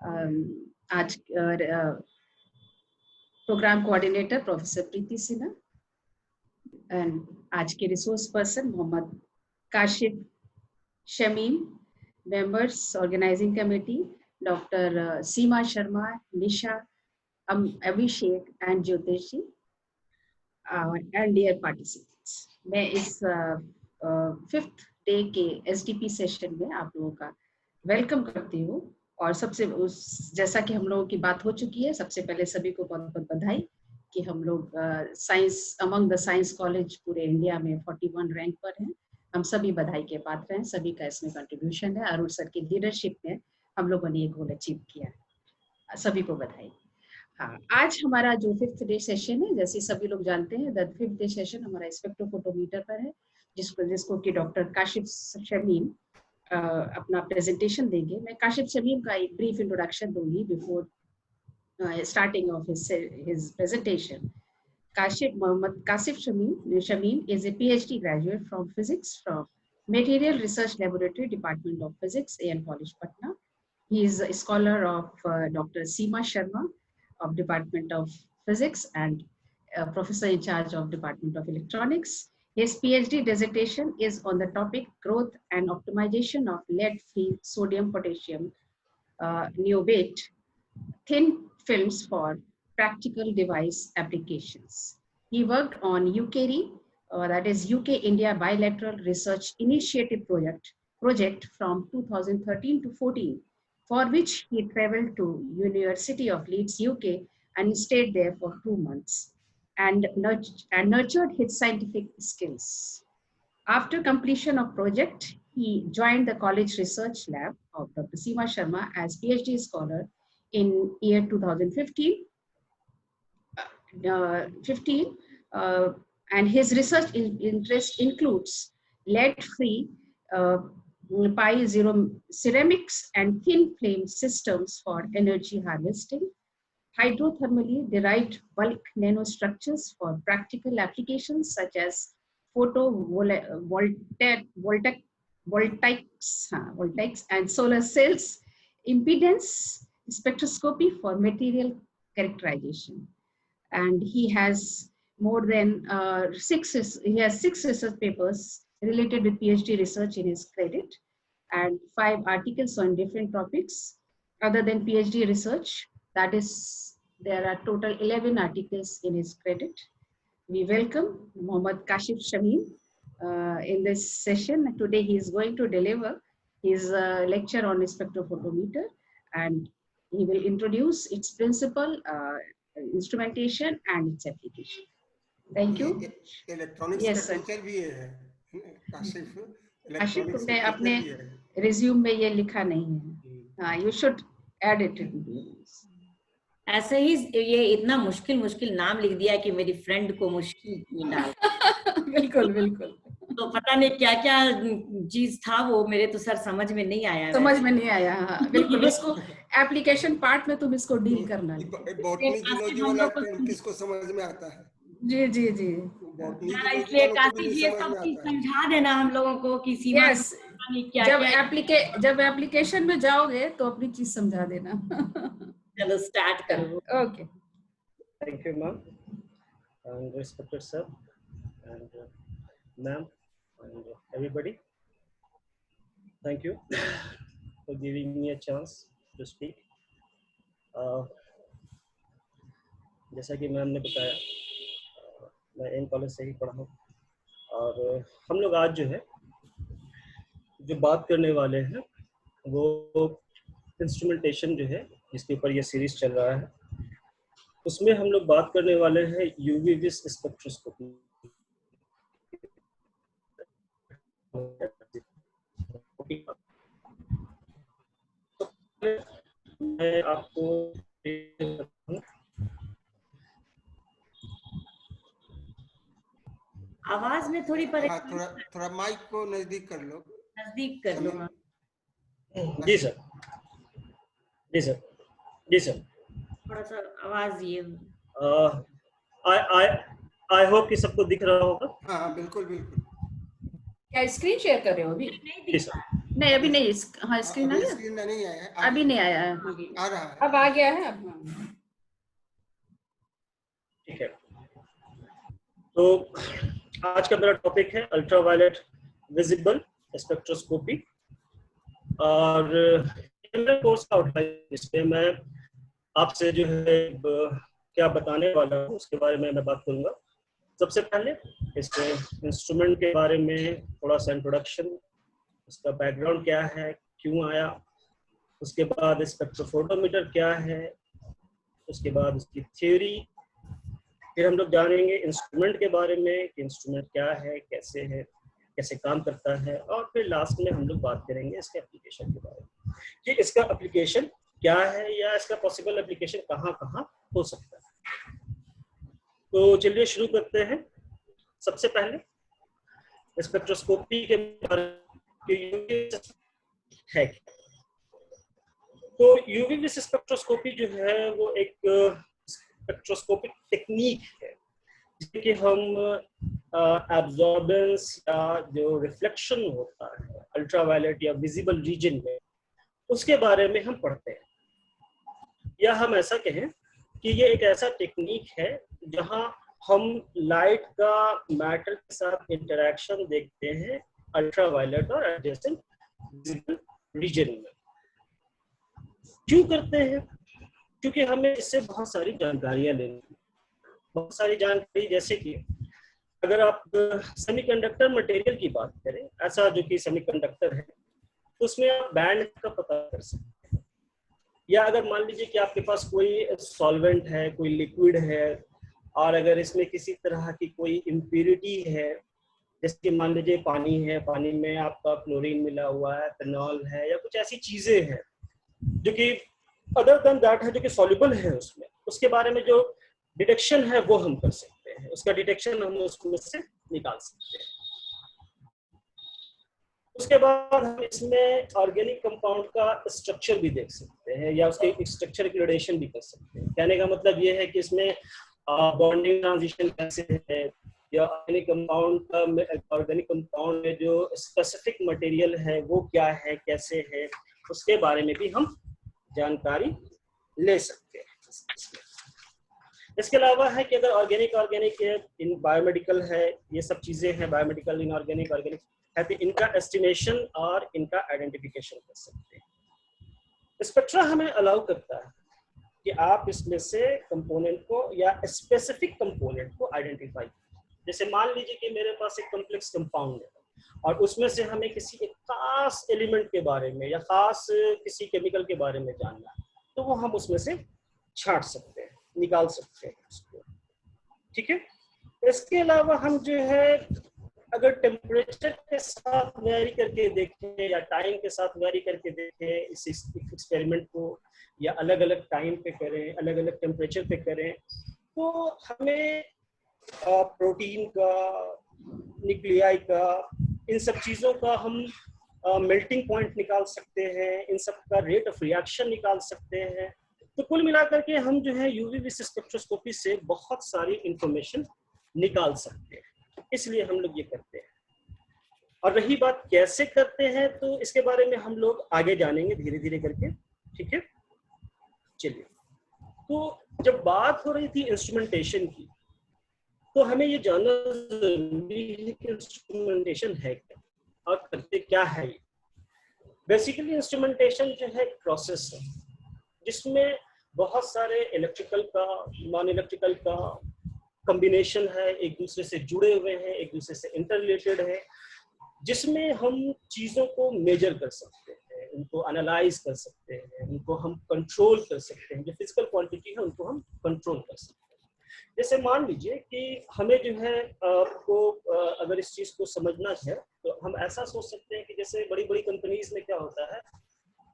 आज program coordinator professor Preeti Sinha and आज के resource person Mohammad Kashif Shamim, members organizing committee Dr. Seema Sharma, Nisha, Abhishek and Jyotishi and dear participants. मैं इस fifth day के SDP session में आप लोगों का वेलकम करती हूँ और सबसे जैसा कि हम लोगों की बात हो चुकी है, सबसे पहले सभी को बहुत बहुत बधाई कि हम लोग science among the science college पूरे इंडिया में 41 रैंक पर हैं। हम सभी बधाई के पात्र हैं, सभी का इसमें कंट्रीब्यूशन है। अरुण सर की लीडरशिप में हम लोगों ने ये गोल अचीव किया है, सभी को बधाई। हाँ, आज हमारा जो फिफ्थ डे सेशन है, जैसे सभी लोग जानते हैं, द फिफ्थ डे सेशन हमारा स्पेक्ट्रोफोटोमीटर पर है, जिसको कि डॉक्टर काशिफ शमीम अपना प्रेजेंटेशन देंगे। मैं काशिफ शमीम का एक ब्रीफ इंट्रोडक्शन दूंगी before starting of his presentation. Mohammad Kasif Shamim is a PhD graduate from physics from Material Research Laboratory, Department of Physics, AN College, Patna. He is a scholar of Dr. Seema Sharma of Department of Physics and professor in charge of Department of Electronics. His PhD dissertation is on the topic growth and optimization of lead-free sodium-potassium niobate thin films for practical device applications. He worked on UKRI, that is UK-India Bilateral Research Initiative project from 2013 to 14, for which he traveled to University of Leeds, UK, and stayed there for 2 months and nurtured his scientific skills. After completion of project, he joined the college research lab of Dr. Seema Sharma as PhD scholar in year 2015, and his research interest includes lead-free Pi-Zero ceramics and thin flame systems for energy harvesting, hydrothermally derived bulk nanostructures for practical applications such as photovoltaics and solar cells, impedance spectroscopy for material characterization. And he has more than 6 research papers related with PhD research in his credit and 5 articles on different topics. Other than PhD research, that is, there are total 11 articles in his credit. We welcome Mohammad Kasif Shamim in this session. Today he is going to deliver his lecture on spectrophotometer, and he will introduce its principle, instrumentation and its application. Thank you. Electronics yes, का teacher भी है काशिफ। काशिफ, तुमने अपने resume में ये लिखा नहीं है। हाँ, you should add it. ऐसे ही ये इतना मुश्किल नाम लिख दिया कि मेरी फ्रेंड को मुश्किल में डाल। बिल्कुल बिल्कुल। तो पता नहीं क्या क्या चीज था वो, मेरे तो सर समझ में नहीं आया। समझ में नहीं आया। हाँ, बिल्कुल। इसको एप्लीकेशन पार्ट में तुम इसको डील करना। बॉटनी जूलॉजी वाला टर्म किसको समझ में आता है? जी जी जी। इसलिए काफी ये सब चीज समझा देना हम लोगों को कि सीमा जब एप्लीकेशन में जाओगे तो अपनी चीज समझा देना। चलो स्टार्ट करो। Okay. Thank you ma'am and respected sir and ma'am and everybody, thank you for giving me a chance to speak. जैसा कि मैम ने बताया, मैं एन कॉलेज से ही पढ़ा हूँ और हम लोग आज जो है जो बात करने वाले हैं वो इंस्ट्रूमेंटेशन जो है जिसके ऊपर ये सीरीज चल रहा है, उसमें हम लोग बात करने वाले हैं यूवी विस स्पेक्ट्रोस्कोपी। मैं आपको आवाज में थोड़ी परेशानी, थोड़ा माइक को नजदीक कर लो। नजदीक कर लो। जी सर, जी सर, जी सर। थोड़ा सा आवाज ये आई होप कि सबको दिख रहा होगा। हाँ बिल्कुल बिल्कुल। क्या स्क्रीन शेयर कर रहे हो अभी? जी सर, नहीं अभी नहीं, हाँ स्क्रीन आ अभी गया, स्क्रीन नहीं आया है, अभी नहीं आया है, आ रहा है। अब आ गया है अब। हाँ। ठीक है, तो आज का मेरा टॉपिक है अल्ट्रावायलेट विजिबल स्पेक्ट्रोस्कोपी। और मेरा कोर्स का आउटलाइन, इसमें मैं आपसे जो है क्या बताने वाला हूँ उसके बारे में मैं बात करूंगा। सबसे पहले इसके इंस्ट्रूमेंट के बारे में थोड़ा सा इंट्रोडक्शन, उसका बैकग्राउंड क्या है, क्यों आया, उसके बाद स्पेक्ट्रोफोटोमीटर क्या है, उसके बाद उसकी थ्योरी, फिर हम लोग जानेंगे इंस्ट्रूमेंट के बारे में कि इंस्ट्रूमेंट क्या है, कैसे काम करता है, और फिर लास्ट में हम लोग बात करेंगे इसके एप्लीकेशन के बारे में कि इसका एप्लीकेशन क्या है या इसका पॉसिबल एप्लीकेशन कहाँ कहाँ हो सकता है। तो चलिए शुरू करते हैं। सबसे पहले स्पेक्ट्रोस्कोपी के बारे में है। तो यूवी विज स्पेक्ट्रोस्कोपी जो है वो एक स्पेक्ट्रोस्कोपिक टेक्निक है जिसमें हम एब्जॉर्बेंस या जो रिफ्लेक्शन होता है अल्ट्रावायलेट या विजिबल रीजन में, उसके बारे में हम पढ़ते हैं। या हम ऐसा कहें कि ये एक ऐसा टेक्निक है जहां हम लाइट का मैटर के साथ इंटरेक्शन देखते हैं अल्ट्रावायलेट और एडजेसेंट विजिबल रीजन में। क्यों करते हैं? क्योंकि हमें इससे बहुत सारी जानकारियां लेनी है, बहुत सारी जानकारी। जैसे कि अगर आप सेमीकंडक्टर मटेरियल की बात करें, ऐसा जो कि सेमीकंडक्टर है, तो उसमें आप बैंड का पता कर सकते हैं। या अगर मान लीजिए कि आपके पास कोई सॉल्वेंट है, कोई लिक्विड है, और अगर इसमें किसी तरह की कोई इम्प्योरिटी है, जैसे कि मान लीजिए पानी है, पानी में आपका क्लोरीन मिला हुआ है, फिनॉल है, या कुछ ऐसी चीजें हैं जो कि अदर देन दैट है, जो कि सॉल्युबल है उसमें, उसके बारे में जो डिटेक्शन है वो हम कर सकते हैं, उसका डिटेक्शन हम उसमें से निकाल सकते हैं। उसके बाद हम इसमें ऑर्गेनिक कंपाउंड का स्ट्रक्चर भी देख सकते हैं या उसके स्ट्रक्चर की ग्रेडेशन भी कर सकते हैं। कहने का मतलब ये है कि इसमें बॉन्डिंग ट्रांजिशन कैसे है, या ऑर्गेनिक कंपाउंड में जो स्पेसिफिक मटेरियल है वो क्या है, कैसे है, उसके बारे में भी हम जानकारी ले सकते हैं। इसके अलावा है कि अगर ऑर्गेनिक है, इन बायोमेडिकल है, ये सब चीजें हैं, बायोमेडिकल, इनऑर्गेनिक, ऑर्गेनिक है, तो इनका एस्टिमेशन और इनका आइडेंटिफिकेशन कर सकते हैं। स्पेक्ट्रा हमें अलाउ करता है कि आप इसमें से कंपोनेंट को या स्पेसिफिक कंपोनेंट को आइडेंटिफाई, जैसे मान लीजिए कि मेरे पास एक कॉम्प्लेक्स कंपाउंड है और उसमें से हमें किसी एक खास एलिमेंट के बारे में या खास किसी केमिकल के बारे में जानना है, तो वो हम उसमें से छांट सकते हैं, निकाल सकते हैं उसको। ठीक है। इसके अलावा हम जो है अगर टेम्परेचर के साथ वेरी करके देखें या टाइम के साथ वेरी करके देखें इस एक्सपेरिमेंट को, या अलग अलग टाइम पे करें, अलग अलग टेम्परेचर पे करें, तो हमें प्रोटीन का, न्यूक्लियाई का, इन सब चीज़ों का हम मेल्टिंग पॉइंट निकाल सकते हैं, इन सब का रेट ऑफ रिएक्शन निकाल सकते हैं। तो कुल मिलाकर के हम जो है यूवी विज स्पेक्ट्रोस्कोपी से बहुत सारी इंफॉर्मेशन निकाल सकते हैं, इसलिए हम लोग ये करते हैं। और रही बात कैसे करते हैं, तो इसके बारे में हम लोग आगे जानेंगे धीरे धीरे करके। ठीक है, चलिए। तो जब बात हो रही थी इंस्ट्रूमेंटेशन की, तो हमें ये जानना जरूरी है कि इंस्ट्रूमेंटेशन है क्या और करते क्या है। बेसिकली इंस्ट्रूमेंटेशन जो है प्रोसेस है जिसमें बहुत सारे इलेक्ट्रिकल का, नॉन इलेक्ट्रिकल का कॉम्बिनेशन है, एक दूसरे से जुड़े हुए हैं, एक दूसरे से इंटर रिलेटेड है, जिसमें हम चीज़ों को मेजर कर सकते हैं, उनको एनालाइज कर सकते हैं, उनको हम कंट्रोल कर सकते हैं। जो फिजिकल क्वांटिटी है उनको हम कंट्रोल कर सकते हैं। जैसे मान लीजिए कि हमें जो है आपको अगर इस चीज़ को समझना है तो हम ऐसा सोच सकते हैं कि जैसे बड़ी बड़ी कंपनीज में क्या होता है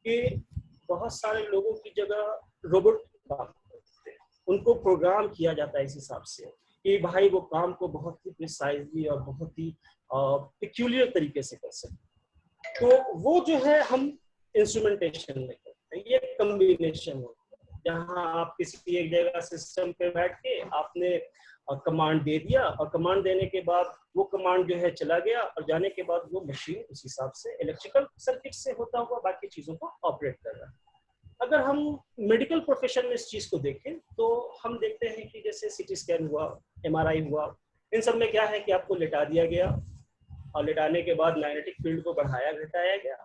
कि बहुत सारे लोगों की जगह रोबोट काम करते हैं, उनको प्रोग्राम किया जाता है इस हिसाब से कि भाई वो काम को बहुत ही प्रिसाइजली और बहुत ही पिक्यूलियर तरीके से कर सके। तो वो जो है हम इंस्ट्रूमेंटेशन में करते हैं, ये कम्बिनेशन होता है। जहाँ आप किसी एक जगह सिस्टम पे बैठ के आपने कमांड दे दिया और कमांड देने के बाद वो कमांड जो है चला गया और जाने के बाद वो मशीन उस हिसाब से इलेक्ट्रिकल सर्किट से होता हुआ बाकी चीजों को ऑपरेट कर रहा है। अगर हम मेडिकल प्रोफेशन में इस चीज को देखें तो हम देखते हैं कि जैसे सीटी स्कैन हुआ, MRI हुआ, इन सब में क्या है कि आपको लिटा दिया गया और लिटाने के बाद मैग्नेटिक फील्ड को बढ़ाया घटाया गया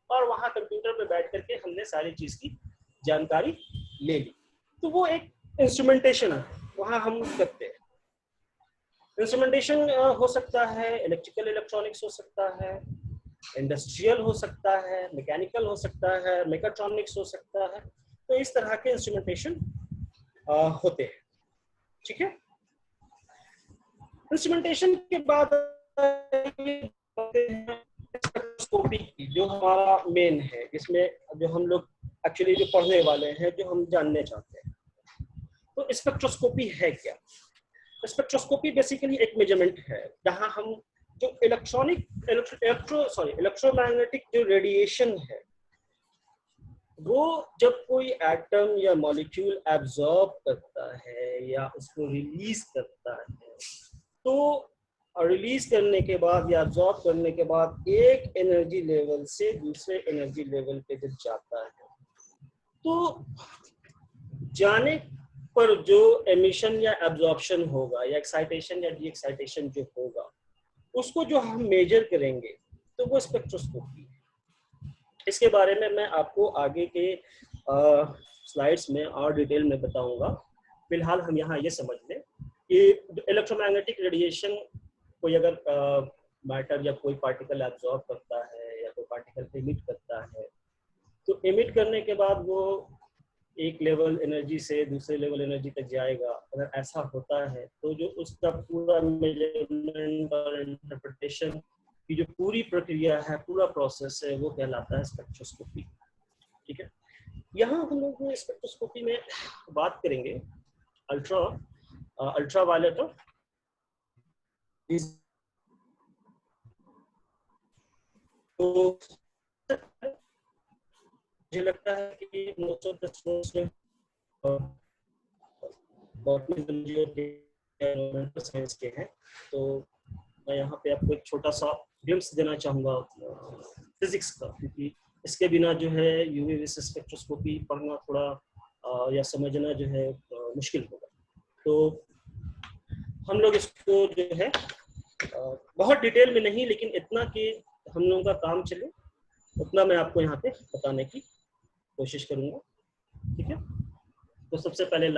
और वहां कंप्यूटर पे बैठ करके हमने सारी चीज की जानकारी ले ली। तो वो एक इंस्ट्रूमेंटेशन है, वहां हम करते हैं। इंस्ट्रूमेंटेशन हो सकता है इलेक्ट्रिकल इलेक्ट्रॉनिक्स हो सकता है, इंडस्ट्रियल हो सकता है, मैकेनिकल हो सकता है, मेकाट्रॉनिक्स हो सकता है। तो इस तरह के इंस्ट्रूमेंटेशन होते हैं। ठीक है, इंस्ट्रूमेंटेशन के बाद स्पेक्ट्रोस्कोपी की जो हमारा मेन है, जिसमें जो हम लोग एक्चुअली जो पढ़ने वाले हैं, जो हम जानने चाहते हैं। तो स्पेक्ट्रोस्कोपी है क्या? स्पेक्ट्रोस्कोपी बेसिकली एक मेजरमेंट है जहां हम जो इलेक्ट्रोमैग्नेटिक जो रेडिएशन है वो जब कोई एटम या मॉलिक्यूल एब्जॉर्ब करता है या उसको रिलीज करता है, तो रिलीज करने के बाद या एब्जॉर्ब करने के बाद एक एनर्जी लेवल से दूसरे एनर्जी लेवल पे जब जाता है, तो जाने पर जो एमिशन या एब्जॉर्प्शन होगा या एक्साइटेशन या डी एक्साइटेशन जो होगा, उसको जो हम मेजर करेंगे तो वो स्पेक्ट्रोस्कोपी है। इसके बारे में मैं आपको आगे के स्लाइड्स में और डिटेल में बताऊंगा। फिलहाल हम यहाँ ये समझ लें कि इलेक्ट्रोमैग्नेटिक रेडिएशन कोई अगर मैटर या कोई पार्टिकल एब्जॉर्ब करता है या कोई पार्टिकल एमिट करता है, तो एमिट करने के बाद वो एक लेवल एनर्जी से दूसरे लेवल एनर्जी तक जाएगा। अगर ऐसा होता है तो जो उसका पूरा मेजरमेंट और इंटरप्रिटेशन की जो पूरी प्रक्रिया है, पूरा प्रोसेस है, वो कहलाता है स्पेक्ट्रोस्कोपी। ठीक है, यहाँ हम लोग स्पेक्ट्रोस्कोपी में बात करेंगे अल्ट्रा वायलेट। तो मुझे लगता है कि मोस्ट ऑफ द स्टूडेंट्स में एनवायरमेंटल साइंस के हैं, तो मैं यहाँ पे आपको एक छोटा सा ग्लिम्स देना चाहूँगा फिजिक्स का, क्योंकि इसके बिना जो है यूवी विजिबल स्पेक्ट्रोस्कोपी पढ़ना थोड़ा या समझना जो है मुश्किल होगा। तो हम लोग इसको जो है बहुत डिटेल में नहीं, लेकिन इतना कि हम लोगों का काम चले उतना मैं आपको यहाँ पे बताने की कोशिश करूँगा। ठीक है, तो सबसे पहले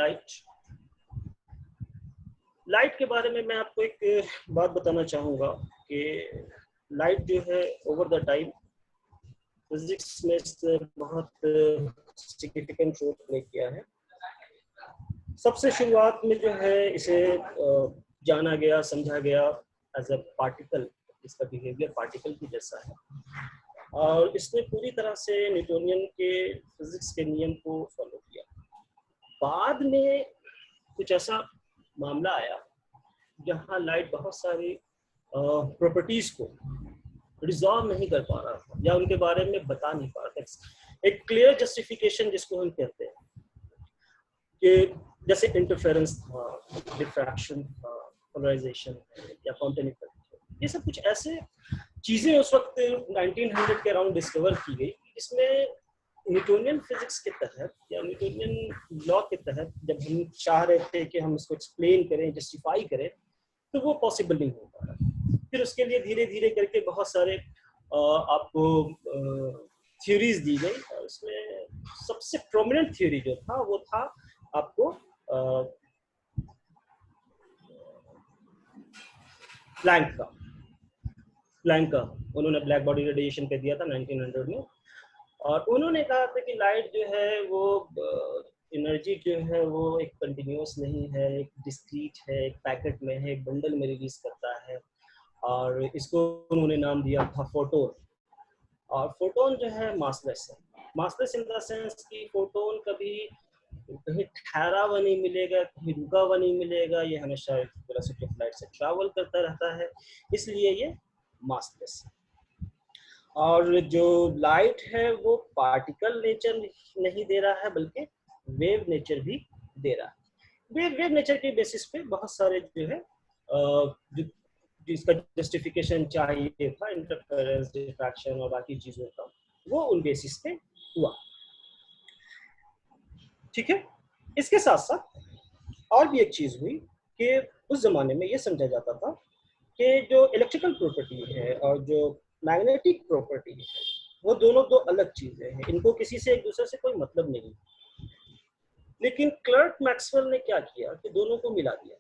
लाइट के बारे में मैं आपको एक बात बताना चाहूँगा कि लाइट जो है ओवर द टाइम फिजिक्स में इसने बहुत सिग्निफिकेंट रोल प्ले किया है। सबसे शुरुआत में जो है इसे जाना गया, समझा गया एज अ पार्टिकल, इसका बिहेवियर पार्टिकल की जैसा है, और इसने पूरी तरह से न्यूटोनियन के फिजिक्स के नियम को फॉलो किया। बाद में कुछ ऐसा मामला आया जहां लाइट बहुत सारी प्रॉपर्टीज को रिजॉल्व नहीं कर पा रहा था या उनके बारे में बता नहीं पा रहा था। एक क्लियर जस्टिफिकेशन जिसको हम कहते हैं कि जैसे इंटरफेरेंस था, डिफ्रैक्शन था, पोलराइजेशन या कॉन्टिन्यूटी, ये सब कुछ ऐसे चीजें उस वक्त 1900 के अराउंड डिस्कवर की गई, जिसमें न्यूटोनियन फिजिक्स के तहत या न्यूटोनियन लॉ के तहत जब हम चाह रहे थे कि हम इसको एक्सप्लेन करें, जस्टिफाई करें, तो वो पॉसिबल नहीं हो पा रहा। फिर उसके लिए धीरे धीरे करके बहुत सारे आपको थ्योरीज दी गई, और उसमें सबसे प्रोमिनेंट थ्योरी जो था वो था आपको प्लैंक का उन्होंने ब्लैक बॉडी रेडिएशन पे दिया था 1900 में, और उन्होंने कहा था कि लाइट जो है वो एनर्जी जो है वो एक कंटिन्यूअस नहीं है, एक डिस्क्रीट है, एक पैकेट में है, एक बंडल में रिलीज करता है, और इसको उन्होंने नाम दिया था फोटोन। और फोटोन जो है मासलेस है, मासलेस इन द सेंस कि फोटोन कभी कहीं ठहरा हुआ नहीं मिलेगा, कहीं रुका हुआ नहीं मिलेगा, ये हमेशा वेलोसिटी ऑफ लाइट से ट्रैवल करता रहता है, इसलिए ये मासलेस है। और जो लाइट है वो पार्टिकल नेचर नहीं दे रहा है, बल्कि वेव नेचर भी दे रहा है। वेव नेचर के बेसिस पे बहुत सारे जो है जिसका जस्टिफिकेशन चाहिए था इंटरफेरेंस, डिफ्रैक्शन और बाकी चीजों का, वो उन बेसिस पे हुआ। ठीक है, इसके साथ साथ और भी एक चीज हुई कि उस जमाने में ये समझा जाता था कि जो इलेक्ट्रिकल प्रॉपर्टी है और जो मैग्नेटिक प्रॉपर्टी है वो दोनों दो अलग चीजें हैं, इनको किसी से एक दूसरे से कोई मतलब नहीं। लेकिन क्लर्क मैक्सवेल ने क्या किया कि दोनों को मिला दिया,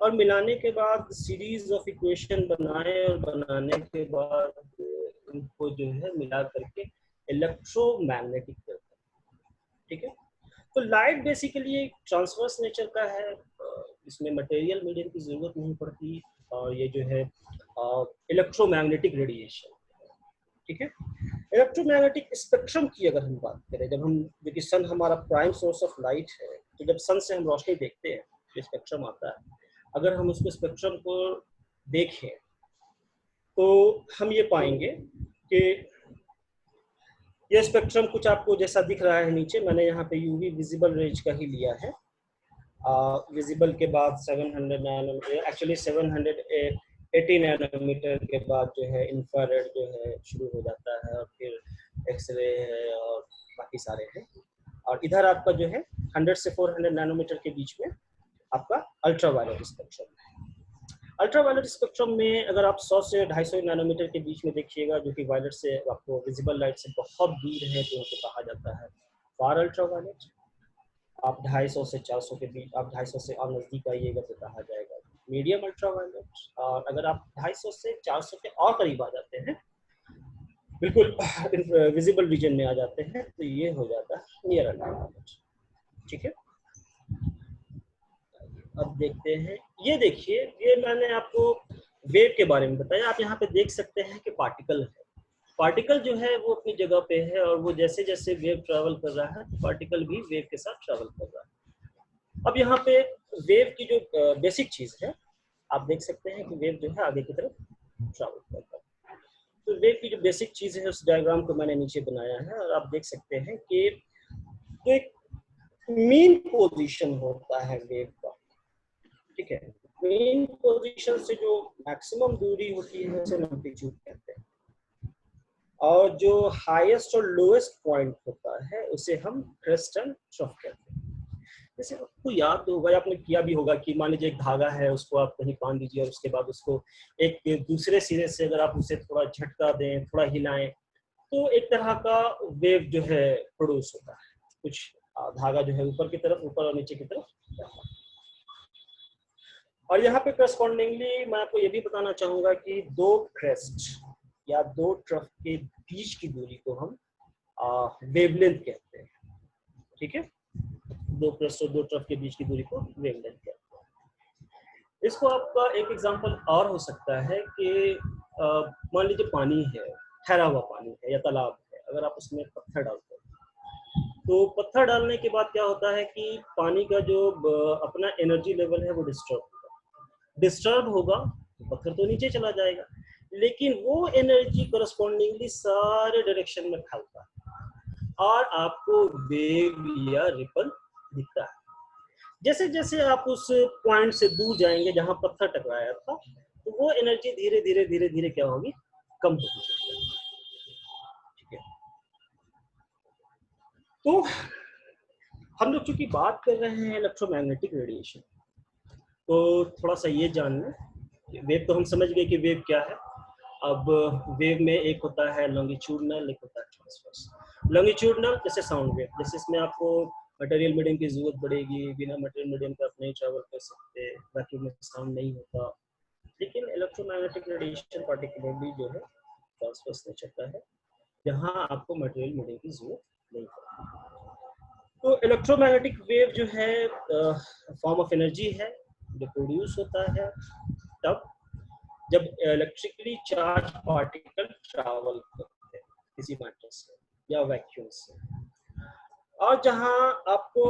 और मिलाने के बाद सीरीज ऑफ इक्वेशन बनाए, और बनाने के बाद उनको जो है मिला करके इलेक्ट्रोमैग्नेटिक करते हैं। ठीक है, तो लाइट बेसिकली एक ट्रांसवर्स नेचर का है, इसमें मटेरियल मीडियम की जरूरत नहीं पड़ती, और ये जो है इलेक्ट्रोमैग्नेटिक रेडिएशन। ठीक है, इलेक्ट्रोमैग्नेटिक स्पेक्ट्रम की अगर हम बात करें, जब हम क्योंकि सन हमारा प्राइम सोर्स ऑफ लाइट है, तो जब सन से हम रोशनी देखते हैं तो स्पेक्ट्रम आता है। अगर हम उसको स्पेक्ट्रम को देखें तो हम ये पाएंगे कि ये स्पेक्ट्रम कुछ आपको जैसा दिख रहा है नीचे, मैंने यहाँ पे यूवी विजिबल रेंज का ही लिया है। विजिबल के बाद 700 नैनोमीटर, एक्चुअली 780 नैनोमीटर के बाद जो है इंफ्रारेड जो है शुरू हो जाता है, और फिर एक्सरे है और बाकी सारे हैं। और इधर आपका जो है 100 से 400 नैनोमीटर के बीच में आपका अल्ट्रावायलेट स्पेक्ट्रम है। अल्ट्रावायलेट स्पेक्ट्रम में अगर आप 100 से 250 नैनोमीटर के बीच में देखिएगा, जो कि वायलेट से आपको विजिबल लाइट से बहुत दूर है, तो उनको कहा जाता है फार अल्ट्रावायलेट। आप 250 से 400 के बीच, आप 250 से और नज़दीक आइएगा तो कहा जाएगा मीडियम अल्ट्रावायलेट। और अगर आप 250 से 400 के और करीब आ जाते हैं, बिल्कुल विजिबल रीजन में आ जाते हैं, तो ये हो जाता है नियर अल्ट्रावायलेट। ठीक है, अब देखते हैं, ये देखिए, ये मैंने आपको वेव के बारे में बताया। आप यहाँ पे देख सकते हैं कि पार्टिकल है, पार्टिकल जो है वो अपनी जगह पे है, और वो जैसे जैसे वेव ट्रैवल कर रहा है, पार्टिकल भी वेव के साथ ट्रैवल कर रहा है। अब यहाँ पे वेव की जो बेसिक चीज है, आप देख सकते हैं कि वेव जो है आगे की तरफ ट्रैवल करता है। तो वेव की जो बेसिक चीज है उस डायग्राम को मैंने नीचे बनाया है, और आप देख सकते हैं कि जो एक मीन पोजीशन होता है वेव का, ठीक है, मेन पोजीशन से जो मैक्सिमम दूरी होती है उसे एम्पलीट्यूड कहते हैं, और जो हाईएस्ट और लोएस्ट पॉइंट होता है उसे हम क्रेस्ट एंड ट्रफ कहते हैं। जैसे आपको याद होगा, आपने किया भी होगा कि मान लीजिए एक धागा है, उसको आप कहीं बांध दीजिए, और उसके बाद उसको एक दूसरे सिरे से अगर आप उसे थोड़ा झटका दें, थोड़ा हिलाएं, तो एक तरह का वेव जो है प्रोड्यूस होता है। कुछ धागा जो है ऊपर की तरफ, ऊपर और नीचे की तरफ जाता है। और यहाँ पे करस्पॉन्डिंगली मैं आपको ये भी बताना चाहूंगा कि दो क्रेस्ट या दो ट्रफ के बीच की दूरी को हम वेवलेंथ कहते हैं। ठीक है, दो क्रेस्ट और दो ट्रफ के बीच की दूरी को वेवलेंथ कहते हैं। इसको आपका एक एग्जांपल और हो सकता है कि मान लीजिए पानी है, ठहरा हुआ पानी है या तालाब है, अगर आप उसमें पत्थर डालते हैं, तो पत्थर डालने के बाद क्या होता है कि पानी का जो अपना एनर्जी लेवल है वो डिस्टर्ब होगा, तो पत्थर तो नीचे चला जाएगा, लेकिन वो एनर्जी करस्पॉन्डिंगली सारे डायरेक्शन में फैलता है, और आपको वेव या रिपल दिखता है। जैसे जैसे आप उस पॉइंट से दूर जाएंगे जहां पत्थर टकराया था, तो वो एनर्जी धीरे धीरे धीरे धीरे क्या होगी, कम होती जाएगी। ठीक है, तो हम लोग चूंकि बात कर रहे हैं इलेक्ट्रोमैग्नेटिक रेडिएशन, तो थोड़ा सा ये जान लें, वेव तो हम समझ गए कि वेव क्या है। अब वेव में एक होता है लॉन्गिट्यूडनल, एक होता है ट्रांसवर्स। लॉन्गिट्यूडनल जैसे साउंड वेव, जैसे इसमें आपको मटेरियल मीडियम की जरूरत पड़ेगी, बिना मटेरियल मीडियम के आप नहीं ट्रैवल कर सकते, वैक्यूम में साउंड नहीं होता। लेकिन इलेक्ट्रोमैग्नेटिक रेडिएशन पार्टिकुलरली जो है ट्रांसवर्स नेचर का है, जहाँ आपको मटेरियल मीडियम की जरूरत नहीं पड़ती। तो इलेक्ट्रोमैग्नेटिक वेव जो है फॉर्म ऑफ एनर्जी है जो प्रोड्यूस होता है तब जब इलेक्ट्रिकली चार्ज पार्टिकल ट्रैवल करते हैं किसी मैटर से या वैक्यूम से, और जहां आपको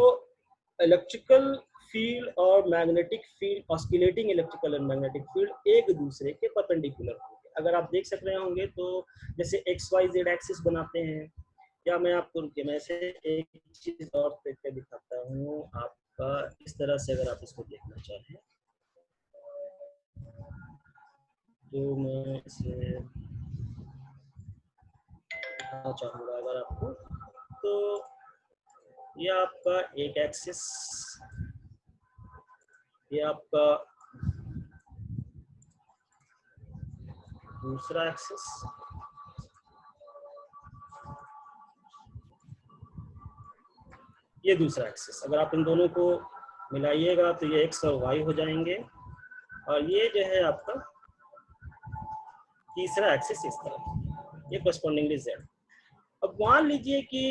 इलेक्ट्रिकल फील्ड और magnetic field, oscillating electrical and magnetic field एक दूसरे के परपेंडिकुलर होंगे। अगर आप देख सक रहे होंगे तो जैसे XYZ एक्सिस बनाते हैं, या मैं आपको रुकिए, मैं ऐसे एक चीज और करके दिखाता हूँ आपका इस तरह से, अगर आप इसको देखना चाहें तो मैं इसे दिखाना चाहूँगा अगर आपको। तो ये आपका एक एक्सिस, ये आपका दूसरा एक्सिस, ये दूसरा एक्सिस। अगर आप इन दोनों को मिलाइएगा तो ये एक्स और वाई हो जाएंगे, और ये जो है आपका तीसरा एक्सिस इस तरह, ये करस्पॉन्डिंगली जेड। अब मान लीजिए कि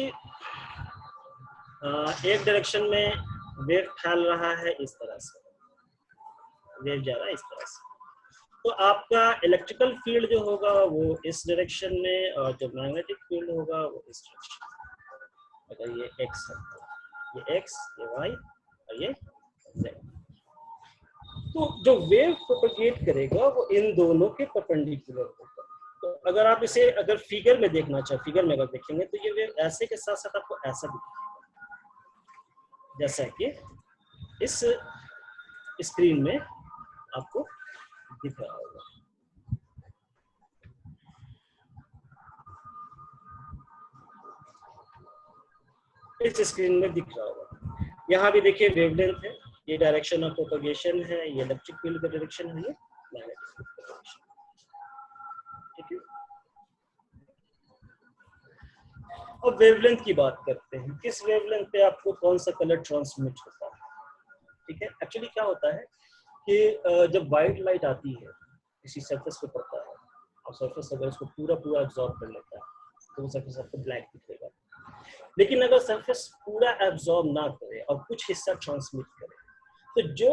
एक डायरेक्शन में वेव फैल रहा है इस तरह से, वेव जा रहा है इस तरह से, तो आपका इलेक्ट्रिकल फील्ड जो होगा वो इस डायरेक्शन में, और जो मैग्नेटिक फील्ड होगा वो इस डायरेक्शन में। अगर ये एक्स है, ये एक्स, ये वाई और ये जेड, तो जो वेव प्रोपगेट करेगा वो इन दोनों के परपेंडिकुलर होगा। तो अगर आप इसे अगर फिगर में देखना चाहे, फिगर में अगर देखेंगे तो ये वेव ऐसे के साथ साथ आपको ऐसा दिखेगा, जैसा कि इस स्क्रीन में आपको दिख रहा होगा। इस स्क्रीन में दिख रहा होगा। यहाँ भी देखिए वेवलेंथ है, ये डायरेक्शन ऑफ प्रोपगेशन है, ये इलेक्ट्रिक फील्ड का डायरेक्शन है, ये मैग्नेटिक फील्ड का डायरेक्शन। ठीक है, अब वेवलेंथ की बात करते हैं, किस वेवलेंथ पे आपको कौन सा कलर ट्रांसमिट होता है। ठीक है, एक्चुअली क्या होता है कि जब व्हाइट लाइट आती है किसी सरफेस पे पड़ता है, और सरफेस अगर उसको पूरा पूरा एब्जॉर्ब कर लेता है तो वो सरफेस आपको ब्लैक दिखेगा। लेकिन अगर सरफेस पूरा एब्जॉर्ब ना करे और कुछ हिस्सा ट्रांसमिट करे, तो जो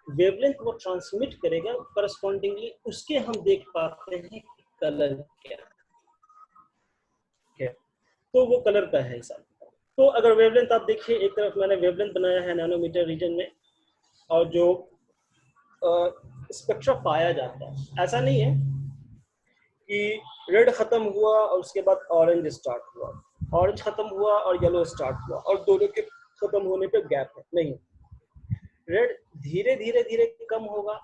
वेवलेंथ वो ट्रांसमिट करेगा करस्पॉन्डिंगली उसके हम देख पाते हैं कि कलर क्या है, तो वो कलर का है हिसाब। तो अगर वेवलेंथ आप देखिए, एक तरफ मैंने वेवलेंथ बनाया है नैनोमीटर रीजन में, और जो स्पेक्ट्रा पाया जाता है, ऐसा नहीं है कि रेड खत्म हुआ और उसके बाद ऑरेंज स्टार्ट हुआ, ऑरेंज खत्म हुआ और येलो स्टार्ट हुआ, और दोनों के खत्म होने पे गैप है, नहीं। रेड धीरे धीरे धीरे कम होगा,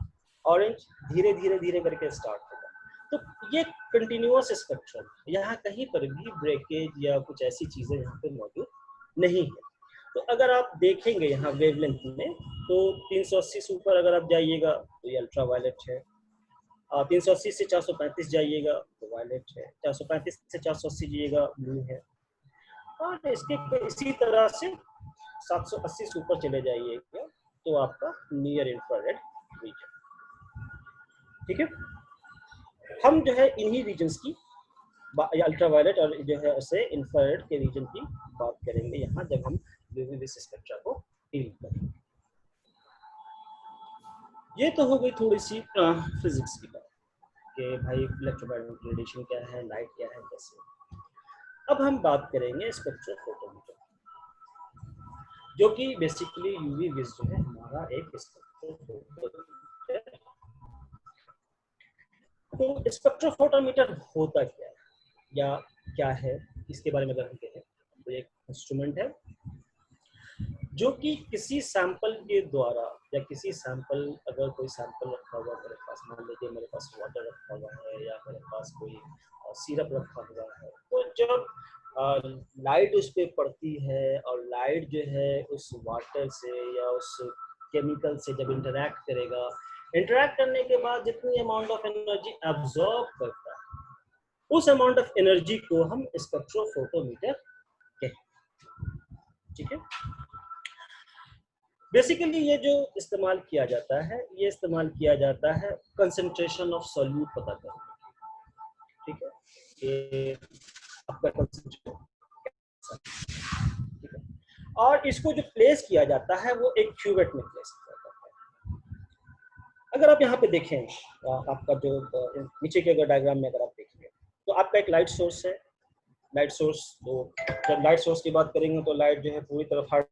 ऑरेंज धीरे धीरे धीरे करके स्टार्ट होगा। तो ये कंटिन्यूअस स्पेक्ट्रम, यहाँ कहीं पर भी ब्रेकेज या कुछ ऐसी चीजें यहाँ पे मौजूद नहीं है। तो अगर आप देखेंगे यहाँ वेवलेंथ में, तो 380 से ऊपर अगर आप जाइएगा तो ये अल्ट्रा वायलेट है, 380 से 435 जाइएगा तो वायलेट है, 435 से 480 जाइएगा ब्लू है, और इसके इसी तरह से 780 से ऊपर चले जाइएगा तो आपका नियर इंफ्रारेड रीजन। ठीक है, हम जो है इन्हीं रीजन्स की अल्ट्रा वायलेट और जो है ऐसे इंफ्रारेड के रीजन की बात करेंगे यहाँ, जब हम यूवी स्पेक्ट्रा को डील करेंगे। ये तो हो गई थोड़ी सी फिजिक्स की बात कि भाई इलेक्ट्रोमैग्नेटिक रेडिएशन क्या है, लाइट क्या है, कैसे। अब हम बात करेंगे स्पेक्ट्रोफोटोमीटर, जो कि बेसिकली यूवी विज जो है हमारा एक स्पेक्ट्रोफोटोमीटर। तो स्पेक्ट्रोफोटोमीटर होता क्या है या क्या है, इसके बारे में अगर हम कहें तो एक इंस्ट्रूमेंट है जो कि किसी सैंपल के द्वारा, या किसी सैंपल, अगर कोई सैंपल रखा हुआ मेरे पास, मान लीजिए मेरे पास वाटर रखा हुआ है या मेरे पास कोई सिरप रखा हुआ है, तो जब लाइट उस पर पड़ती है और लाइट जो है उस वाटर से या उस केमिकल से जब इंटरैक्ट करेगा, इंटरैक्ट करने के बाद जितनी अमाउंट ऑफ एनर्जी एब्जॉर्ब करता है, उस अमाउंट ऑफ एनर्जी को हम स्पेक्ट्रोफोटोमीटर कहते हैं। ठीक है, बेसिकली ये जो इस्तेमाल किया जाता है, ये इस्तेमाल किया जाता है कंसंट्रेशन ऑफ सॉल्यूट पता करने। ठीक है, ये आपका कंसंट्रेशन, ठीक है, और इसको जो प्लेस किया जाता है वो एक क्यूवेट में प्लेस किया जाता है। अगर आप यहाँ पे देखें, आपका जो नीचे के अगर डायग्राम में अगर आप देखेंगे तो आपका एक लाइट सोर्स है, लाइट सोर्स। तो जब लाइट सोर्स की बात करेंगे तो लाइट जो है पूरी तरफ हर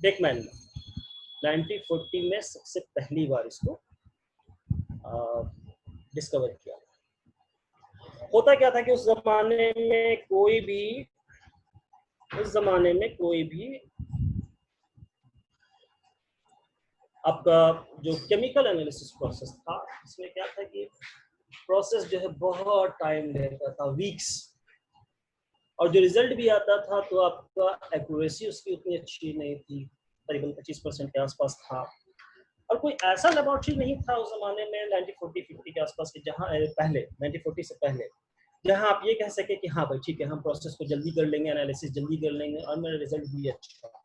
बेकमैन ने 1940 में सबसे पहली बार इसको डिस्कवर किया। होता क्या था कि उस जमाने में कोई भी आपका जो केमिकल एनालिसिस प्रोसेस था, इसमें क्या था कि प्रोसेस जो है बहुत टाइम लेता था, वीक्स, और जो रिजल्ट भी आता था तो आपका एक्यूरेसी उसकी उतनी अच्छी नहीं थी, करीबन 25% के आसपास था। और कोई ऐसा लेबोरेटरी नहीं था उस जमाने में 1940-50 के आसपास के, जहाँ पहले 1940 से पहले, जहाँ आप ये कह सके कि हाँ भाई ठीक है, हम प्रोसेस को जल्दी कर लेंगे, एनालिसिस जल्दी कर लेंगे और मेरा रिजल्ट भी अच्छा होगा।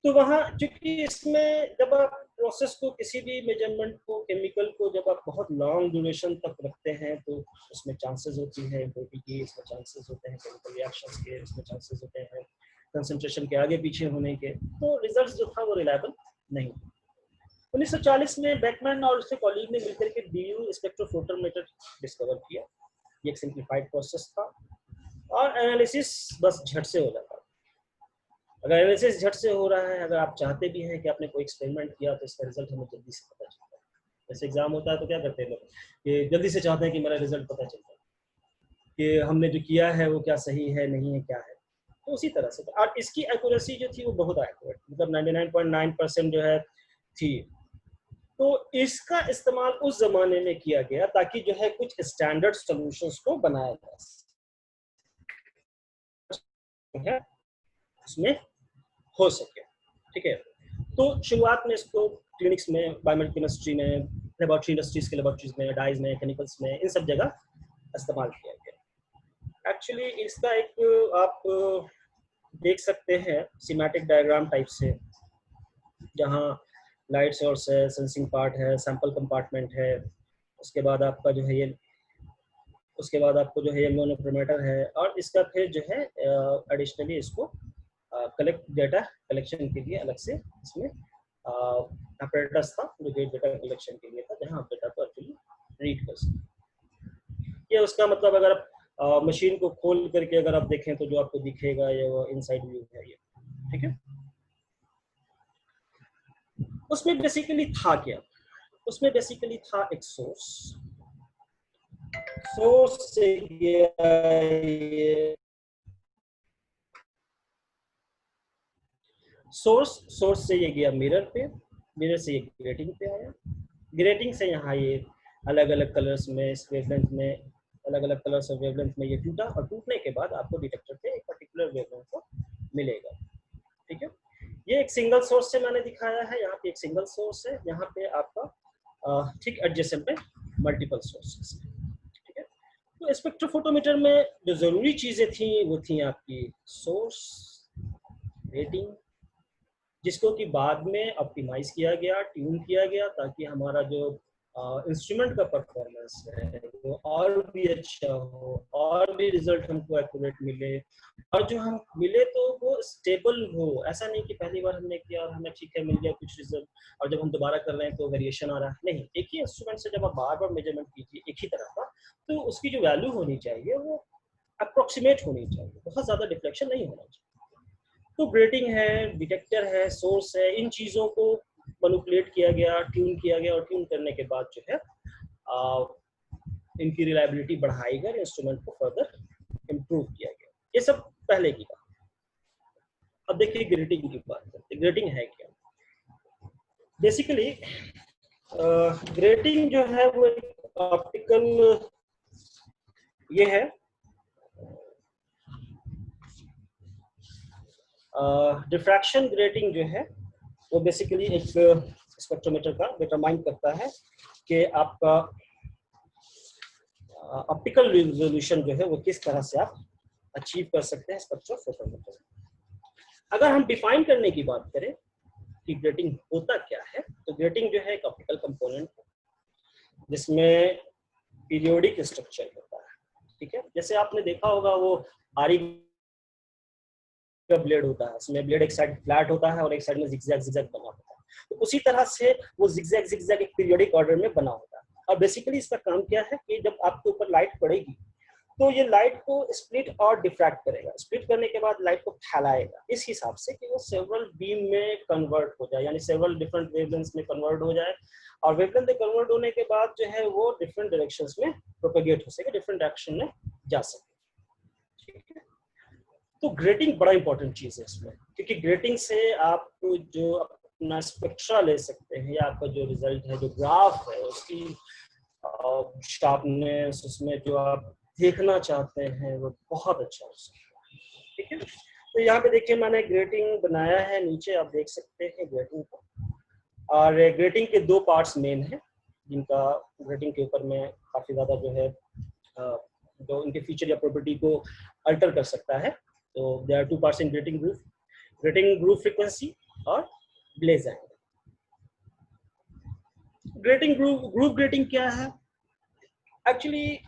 तो वहाँ चूंकि इसमें जब आप प्रोसेस को, किसी भी मेजरमेंट को, केमिकल को जब आप बहुत लॉन्ग ड्यूरेशन तक रखते हैं तो उसमें चांसेस होती है इम्प्योरिटी की, इसमें चांसेस होते हैं केमिकल रिएक्शंस के, इसमें चांसेस होते हैं कंसंट्रेशन के आगे पीछे होने के, तो रिजल्ट्स जो था वो रिलायबल नहीं। 1940 में बेकमैन और उसके कॉलीग ने मिलकर के BU स्पेक्ट्रोफोटोमीटर डिस्कवर किया। ये एक सिंप्लीफाइड प्रोसेस था और एनालिसिस बस झट से हो जाता। अगर एनालिसिस झट से हो रहा है, अगर आप चाहते भी हैं कि आपने कोई एक्सपेरिमेंट किया तो इसका रिजल्ट हमें जल्दी से पता चलता है। जैसे एग्जाम होता है तो क्या करते हैं लोग कि जल्दी से चाहते हैं कि मेरा रिजल्ट पता चलता है कि हमने जो किया है वो क्या सही है, नहीं है, क्या है। तो उसी तरह से, और इसकी एक्यूरेसी जो थी वो बहुत एक्यूरेट, मतलब 99.9% जो है थी। तो इसका इस्तेमाल उस जमाने में किया गया ताकि जो है कुछ स्टैंडर्ड सॉल्यूशंस को बनाया जा सके, उसमें हो सके, ठीक है। तो शुरुआत में इसको क्लिनिक्स में, बायोमेडिकल केमिस्ट्री में, लेबोरेटरी इंडस्ट्रीज के लेबोरेटरीज में, डाइज में, केमिकल्स में, इन सब जगह इस्तेमाल किया गया। एक्चुअली इसका एक आप देख सकते हैं सीमेटिक डायग्राम टाइप से, जहाँ लाइट सोर्स है, सेंसिंग पार्ट है, सैंपल कंपार्टमेंट है, उसके बाद आपका जो है ये, उसके बाद आपको जो है मैग्नेटोमीटर है, और इसका फिर जो है एडिशनली इसको कलेक्ट डेटा कलेक्शन के लिए अलग से इसमें अपरेटस था जो डेटा कलेक्शन के लिए था, जहाँ आप डेटा को एक्चुअली रीड कर सकते। ये उसका मतलब, अगर आप मशीन को खोल करके अगर आप देखें तो जो आपको दिखेगा ये वो इनसाइड व्यू है ये, ठीक है। उसमें बेसिकली था क्या? उसमें बेसिकली था एक सोर्स से ये सोर्स से ये गया मिरर पे, मिरर से ये ग्रेटिंग पे आया, ग्रेटिंग से यहाँ ये अलग अलग कलर्स में, इस वेवलेंथ में, अलग अलग कलर्स और वेवलेंथ में ये टूटा, और टूटने के बाद आपको डिटेक्टर पे एक पर्टिकुलर वेवलेंथ को मिलेगा, ठीक है। ये एक सिंगल सोर्स से मैंने दिखाया है, यहाँ पे एक सिंगल सोर्स है, यहाँ पे आपका ठीक एडजेसेंट पे मल्टीपल सोर्सेस, ठीक है। तो स्पेक्ट्रोफोटोमीटर में जो जरूरी चीजें थी वो थी आपकी सोर्स, रेटिंग, जिसको कि बाद में ऑप्टिमाइज किया गया, ट्यून किया गया, ताकि हमारा जो इंस्ट्रूमेंट का परफॉर्मेंस है वो और भी अच्छा हो, और भी रिजल्ट हमको एक्यूरेट मिले, और जो हम मिले तो वो स्टेबल हो। ऐसा नहीं कि पहली बार हमने किया और हमें ठीक है मिल गया कुछ रिजल्ट, और जब हम दोबारा कर रहे हैं तो वेरिएशन आ रहा है। नहीं, एक ही इंस्ट्रूमेंट से जब आप बार बार मेजरमेंट कीजिए एक ही तरह का, तो उसकी जो वैल्यू होनी चाहिए वो अप्रोक्सीमेट होनी चाहिए, बहुत ज्यादा डिफ्लेक्शन नहीं होना चाहिए। तो ग्रेटिंग है, डिटेक्टर है, सोर्स है, इन चीज़ों को मैनिपुलेट किया गया, ट्यून किया गया, और ट्यून करने के बाद जो है इनकी रिलायबिलिटी बढ़ाई गई, इंस्ट्रूमेंट को फर्दर इम्प्रूव किया गया। ये सब पहले की बात। अब देखिए ग्रेटिंग की बात करते हैं। ग्रेटिंग है क्या? बेसिकली ग्रेटिंग जो है वो एक ऑप्टिकल, ये है डिफ्रैक्शन ग्रेटिंग जो है वो बेसिकली एक स्पेक्ट्रोमीटर का डिटरमाइन करता है कि आपका ऑप्टिकल रिजोल्यूशन जो है वो किस तरह से आप अचीव कर सकते हैं स्पेक्ट्रोफोटोमीटर। अगर हम डिफाइन करने की बात करें कि ग्रेटिंग होता क्या है, तो ग्रेटिंग जो है एक ऑप्टिकल कंपोनेंट है जिसमें पीरियोडिक स्ट्रक्चर होता है, ठीक है। जैसे आपने देखा होगा वो आरी का ब्लेड होता है, उसमें ब्लेड एक साइड फ्लैट होता है और एक साइड में जिगजैग जिगजैग बना होता है, तो उसी तरह से वो जिगजैग जिगजैग एक पीरियोडिक ऑर्डर में बना होता है। और बेसिकली इसका काम क्या है कि जब आपके ऊपर लाइट पड़ेगी तो ये लाइट को स्प्लिट और डिफ्रैक्ट करेगा, स्प्लिट करने के बाद लाइट को फैलाएगा इस हिसाब से कि वो सेवरल बीम में कन्वर्ट हो जाए, यानी सेवरल डिफरेंट वेवलेंथ्स में कन्वर्ट हो जाए, और वेवलेंथ में कन्वर्ट होने के बाद जो है वो डिफरेंट डायरेक्शंस में प्रोपेगेट हो सके, डिफरेंट डायरेक्शन में जा सके। ठीक है, तो ग्रेटिंग बड़ा इंपॉर्टेंट चीज है इसमें, क्योंकि ग्रेटिंग से आप जो अपना स्पेक्ट्रा ले सकते हैं, या आपका जो रिजल्ट है, जो ग्राफ है, उसकी शार्पनेस, उसमें जो आप देखना चाहते हैं वो बहुत अच्छा हो सकता है। ठीक है, तो यहाँ पे देखिए मैंने ग्रेटिंग बनाया है, नीचे आप देख सकते हैं ग्रेटिंग को, और ग्रेटिंग के दो पार्ट्स मेन हैं, जिनका ग्रेटिंग के ऊपर में काफी ज्यादा जो है जो इनके फीचर या प्रॉपर्टी को अल्टर कर सकता है। तो there are two parts in grating group frequency और blaze angle. Grating group grating क्या है? एक्चुअली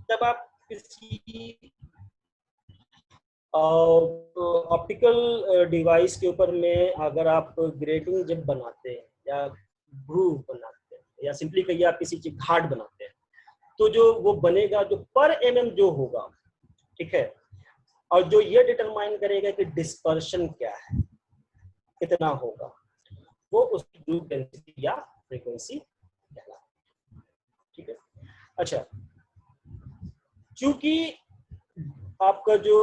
जब आप किसी ऑप्टिकल डिवाइस के ऊपर में अगर आप ग्रेटिंग जब बनाते हैं या ग्रूव बनाते हैं या सिंपली कहिए आप किसी चीज घाट बनाते हैं, तो जो वो बनेगा जो पर mm जो होगा, ठीक है, और जो ये डिटरमाइन करेगा कि डिस्पर्शन क्या है, कितना होगा, वो उसकी ग्रुप डेंसिटी या फ्रीक्वेंसी कहलाता है। ठीक है, अच्छा, क्योंकि आपका जो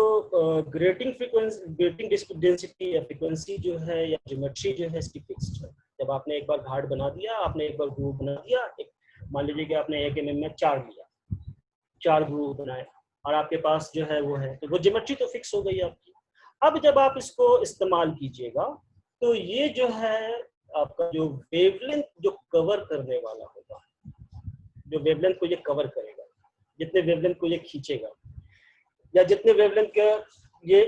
ग्रेटिंग फ्रीक्वेंसी, ग्रेटिंग डेंसिटी या फ्रीक्वेंसी जो है या ज्योमेट्री जो है इसकी फिक्स्ड है। जब आपने एक बार घाट बना दिया, आपने एक बार ग्रूव बना दिया, मान लीजिए कि आपने 1 mm में 4 लिया, 4 ग्रूव बनाए और आपके पास जो है वो है, तो वो ज्योमेट्री तो फिक्स हो गई आपकी। अब जब आप इसको इस्तेमाल कीजिएगा तो ये जो है आपका जो वेवलेंथ जो कवर करने वाला होगा, जो वेवलेंथ को ये कवर करेगा, जितने वेवलेंथ को ये खींचेगा या जितने वेवलेंथ का ये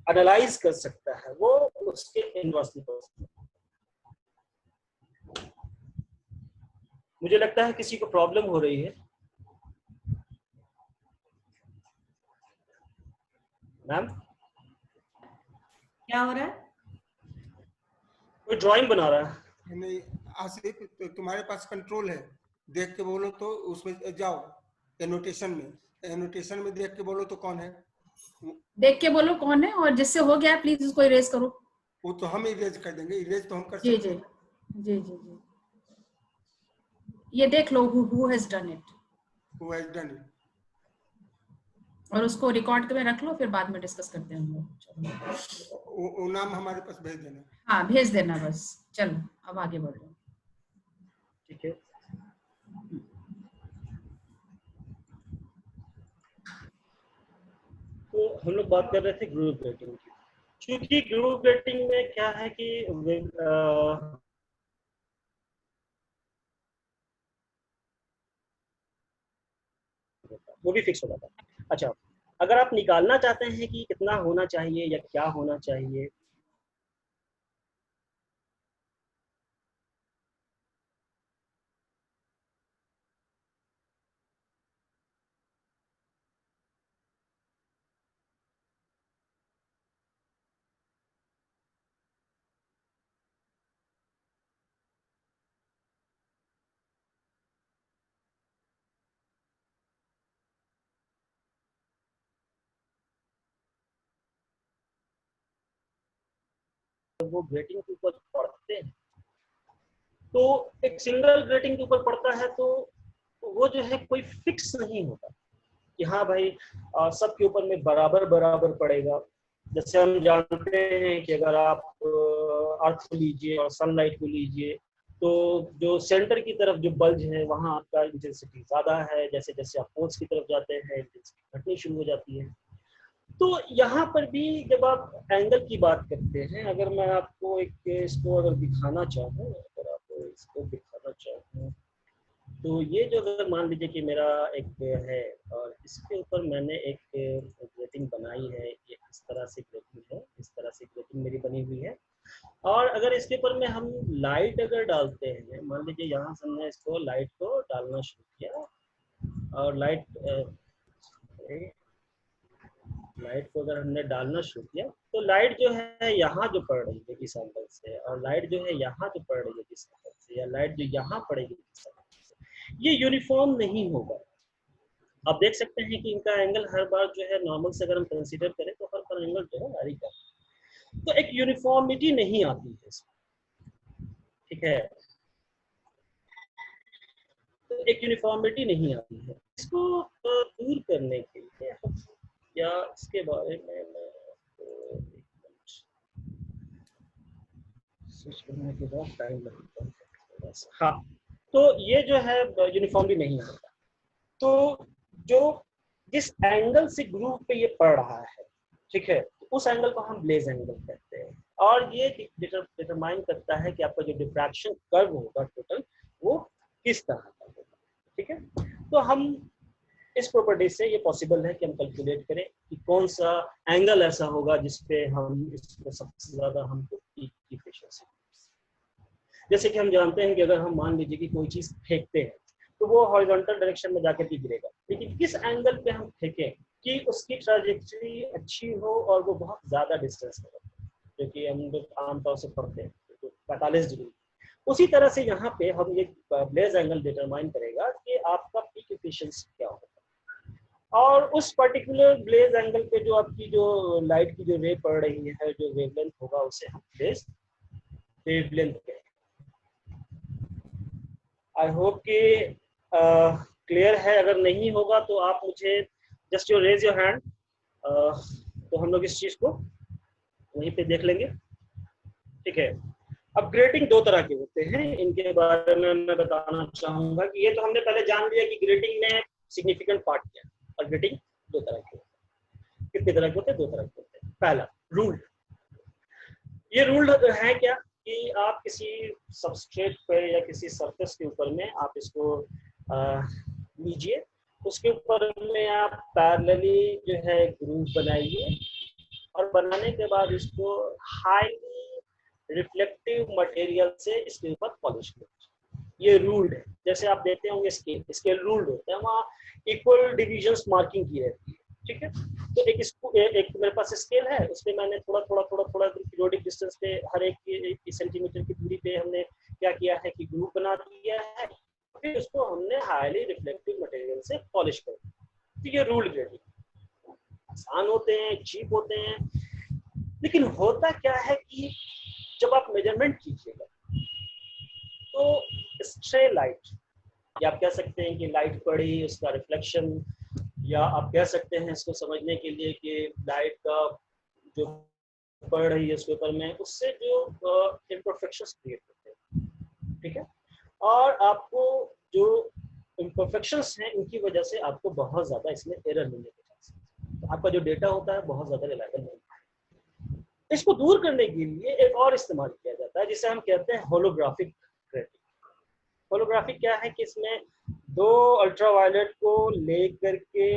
एनालाइज कर सकता है, वो उसके इनवर्सली प्रोपोर्शनल। मुझे लगता है किसी को प्रॉब्लम हो रही है। मैम क्या हो रहा है? कोई ड्राइंग बना रहा है। नहीं आसिफ, तो तुम्हारे पास कंट्रोल है, देख के बोलो तो उसमें जाओ, एनोटेशन में देख के बोलो तो कौन है, देख के बोलो कौन है, और जिससे हो गया प्लीज उसको इरेज करो। वो तो हम इरेज कर देंगे, इरेज तो हम कर जी सकते जी हैं। जी जी जी, ये देख लो who has done it, Who has done it? और उसको रिकॉर्ड में रख लो, फिर बाद में डिस्कस करते हैं हम लोग। वो नाम हमारे पास भेज देना। हाँ भेज देना बस। चलो अब आगे बढ़ो। ठीक है, तो हम लोग बात कर रहे थे ग्रुप रेटिंग की। क्योंकि ग्रुप रेटिंग में क्या है कि वो भी फिक्स हो जाता है। अच्छा, अगर आप निकालना चाहते हैं कि कितना होना चाहिए या क्या होना चाहिए, तो वो ग्रेटिंग के ऊपर पढ़ते हैं, तो एक सिंगल ग्रेटिंग के ऊपर पड़ता है तो वो जो है कोई फिक्स नहीं होता कि हाँ भाई सबके ऊपर में बराबर बराबर पड़ेगा। जैसे हम जानते हैं कि अगर आप अर्थ को लीजिए और सनलाइट को लीजिए, तो जो सेंटर की तरफ जो बल्ज है वहाँ आपका इंटेंसिटी ज्यादा है, जैसे जैसे आप पोल्स की तरफ जाते हैं इंटेंसिटी घटनी शुरू हो जाती है। तो यहाँ पर भी जब आप एंगल की बात करते हैं, अगर मैं आपको एक इसको अगर दिखाना चाहूँ, अगर आपको इसको दिखाना चाहूँ, तो ये जो अगर मान लीजिए कि मेरा एक है और इसके ऊपर मैंने एक ग्रेटिंग बनाई है, ये इस तरह से ग्रेटिंग है, इस तरह से ग्रेटिंग मेरी बनी हुई है, और अगर इसके ऊपर में हम लाइट अगर डालते हैं, मान लीजिए यहाँ से हमने इसको लाइट को डालना शुरू किया और लाइट को अगर हमने डालना शुरू किया, तो लाइट जो है यहाँ जो पड़ रही है इस एंगल से, और लाइट जो है यहाँ जो पड़ रही है इस एंगल से, या लाइट जो यहाँ पड़ेगी इस एंगल से, ये यूनिफॉर्म नहीं होगा। आप देख सकते हैं कि इनका एंगल हर बार जो है नॉर्मल से अगर हम कंसीडर करें तो हर बार एंगल जो है वेरी करता है। तो एक यूनिफॉर्मिटी नहीं आती है इसमें, ठीक है, तो एक यूनिफॉर्मिटी नहीं आती है। इसको दूर करने के लिए या इसके बारे में मैं आपको एक मिनट स्विच करने के बाद टाइम लगता है। हाँ, तो ये जो है यूनिफॉर्मली नहीं होता। तो जो जिस एंगल से ग्रूव पे ये पड़ रहा है, ठीक है, उस एंगल को हम ब्लेज एंगल कहते हैं, और ये डिटरमाइन करता है कि आपका जो डिफ्रैक्शन कर्व होगा टोटल वो किस तरह का होगा, ठीक है। तो हम इस प्रॉपर्टी से ये पॉसिबल है कि हम कैलकुलेट करें कि कौन सा एंगल ऐसा होगा जिसपे हम इसको सबसे ज्यादा हमको इफिशिएंसी। जैसे कि हम जानते हैं कि अगर हम मान लीजिए कि कोई चीज फेंकते हैं तो वो हॉरिजॉन्टल डायरेक्शन में जाकर भी गिरेगा, लेकिन किस एंगल पे हम फेंकें कि उसकी ट्रैजेक्टरी अच्छी हो और वो बहुत ज्यादा डिस्टेंस में रहे, जो कि हम लोग आमतौर से पढ़ते हैं तो 45 डिग्री। उसी तरह से यहाँ पे हम ये ब्लेज एंगल डिटरमाइन करेगा कि आपका पीक एफिशिएंसी क्या होगा, और उस पर्टिकुलर ब्लेज एंगल पे जो आपकी जो लाइट की जो रे पड़ रही है, जो वेवलेंथ होगा, उसे हम ब्लेज वेवलेंथ कहेंगे। आई होप कि क्लियर है। अगर नहीं होगा तो आप मुझे just you raise your hand, तो हम लोग इस चीज को वहीं पे देख लेंगे, ठीक है। अब ग्रेटिंग दो तरह के होते हैं, इनके बारे में मैं बताना चाहूंगा कि ये तो हमने पहले जान लिया कि ग्रेटिंग में सिग्निफिकेंट पार्ट क्या है, और ग्रेटिंग दो तरह के होते हैं। कितने तरह के होते हैं? दो तरह के होते हैं। पहला रूल्ड, ये रूल्ड है क्या कि आप किसी सबस्ट्रेट पे या किसी सरफेस के ऊपर में आप इसको लीजिए, उसके ऊपर में आप पैरेलली जो है ग्रूव बनाइए, और बनाने के बाद इसको हाईली रिफ्लेक्टिव मटेरियल से इसके ऊपर पॉलिश कीजिए। ये रूल्ड है। जैसे आप देखते होंगे स्केल रूल्ड होता है, वहाँ इक्वल डिविजन्स मार्किंग की रहती है, ठीक है। तो एक मेरे पास स्केल है, उसमें मैंने थोड़ा पीरियोडिक डिस्टेंस पे हर एक सेंटीमीटर की दूरी पे हमने क्या किया है कि ग्रूव बना दिया है, फिर उसको हमने हाईली रिफ्लेक्टिव मटेरियल से पॉलिश कर दिया। तो ये रूल्ड ग्रेडिंग आसान होते हैं, चीप होते हैं, लेकिन होता क्या है कि जब आप मेजरमेंट कीजिएगा तो स्ट्रे लाइट, या आप कह सकते हैं कि लाइट पड़ी उसका रिफ्लेक्शन, या आप कह सकते हैं इसको समझने के लिए कि लाइट का जो पड़ रही है उसके ऊपर में, उससे जो इम्परफेक्शंस क्रिएट होते हैं, ठीक है। और आपको जो इम्परफेक्शंस हैं उनकी वजह से आपको बहुत ज्यादा इसमें एरर मिलने के चांसेस, तो आपका जो डेटा होता है बहुत ज्यादा रिलायबल नहीं है। इसको दूर करने के लिए एक और इस्तेमाल किया जाता है जिसे हम कहते हैं होलोग्राफिक ग्रेडिंग। होलोग्राफिक क्या है कि इसमें दो अल्ट्रावायलेट को लेकर के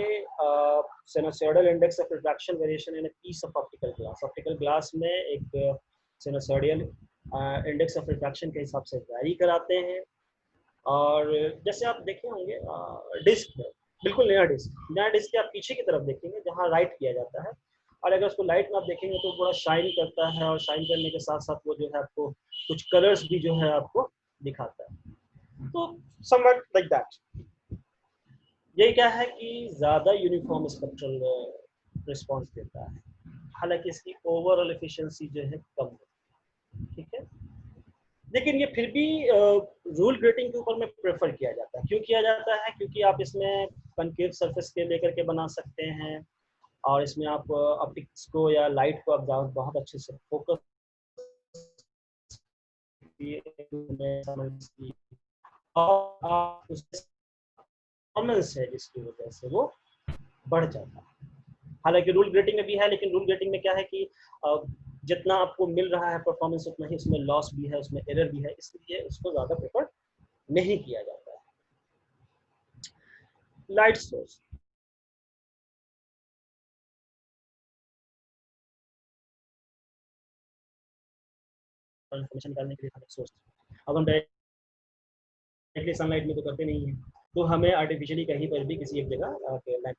sinusoidal index of refraction variation in a piece of optical glass में एक सिनुसॉइडल इंडेक्स ऑफ रिफ्रैक्शन के हिसाब से वैरी कराते हैं। और जैसे आप देखे होंगे डिस्क, बिल्कुल नया डिस्क के आप पीछे की तरफ देखेंगे जहाँ राइट किया जाता है, और अगर उसको लाइट में आप देखेंगे तो बड़ा शाइन करता है, और शाइन करने के साथ साथ वो जो है आपको कुछ कलर्स भी जो है आपको दिखाता है। तो समवट लाइक दैट। ये क्या है कि ज्यादा यूनिफॉर्म स्पेक्ट्रल रिस्पांस देता है, हालांकि इसकी ओवरऑल एफिशिएंसी जो है कम है, ठीक है। लेकिन ये फिर भी रूल ग्रेटिंग के ऊपर में प्रेफर किया जाता है। क्यों किया जाता है? क्योंकि आप इसमें कनकेव सरफेस के लेकर के बना सकते हैं, और इसमें आप ऑप्टिक्स को या लाइट को आप बहुत अच्छे से फोकस और परफॉर्मेंस है जिसकी वजह से वो बढ़ जाता है। हालांकि रूल ग्रेटिंग में भी है, लेकिन रूल ग्रेटिंग में क्या है कि जितना आपको मिल रहा है परफॉर्मेंस उतना ही उसमें लॉस भी है, उसमें एरर भी है, इसलिए उसको ज्यादा प्रेफर नहीं किया जाता है। लाइट सोर्स, इंफॉर्मेशन निकालने के लिए लाइट सोर्स, अब हम डायरेक्टली सनलाइट में तो करते नहीं है, तो हमें आर्टिफिशियली कहीं पर भी किसी एक जगह लाइट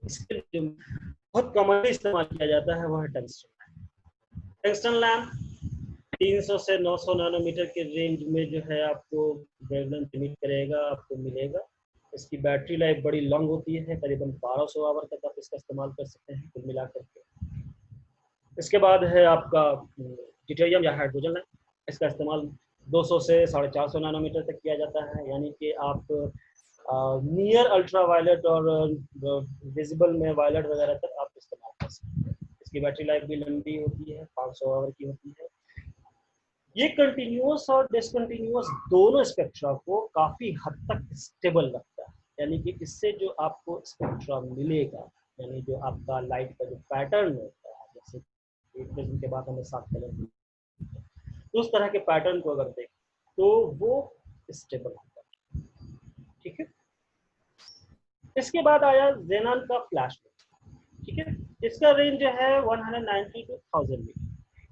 इसके जो बहुत कॉमनली इस्तेमाल किया जाता है वो है टंगस्टन लैंप। 300 से 900 नैनोमीटर के रेंज में जो है आपको वेवलेंथ इमिट करेगा, आपको मिलेगा, इसकी बैटरी लाइफ बड़ी लॉन्ग होती है, करीबन 1200 आवर तक आप इसका इस्तेमाल कर सकते हैं कुल मिलाकर के। इसके बाद है आपका ड्यूटेरियम या हाइड्रोजन लैंप। इसका इस्तेमाल 200 से 450 नैनोमीटर तक किया जाता है, यानी कि आप नियर अल्ट्रा वायलेट और विजिबल में वायलेट वगैरह तक आप इस्तेमाल कर सकते हैं। इसकी बैटरी लाइफ भी लंबी होती है, 500 आवर की होती है। ये कंटिन्यूअस और डिसकंटिन्यूअस दोनों स्पेक्ट्रा को काफी हद तक स्टेबल रखता है, यानी कि इससे जो आपको स्पेक्ट्रा मिलेगा, यानी जो आपका लाइट का जो पैटर्न होता है, जैसे एक प्रिज्म के बाद हमें 7 कलर मिलते हैं, तो उस तरह के पैटर्न को अगर देखें तो वो स्टेबल होता है। ठीक है, इसके बाद आया जेनॉन का फ्लैश लाइट। ठीक है, इसका रेंज जो है 190 to 1000 मीटर,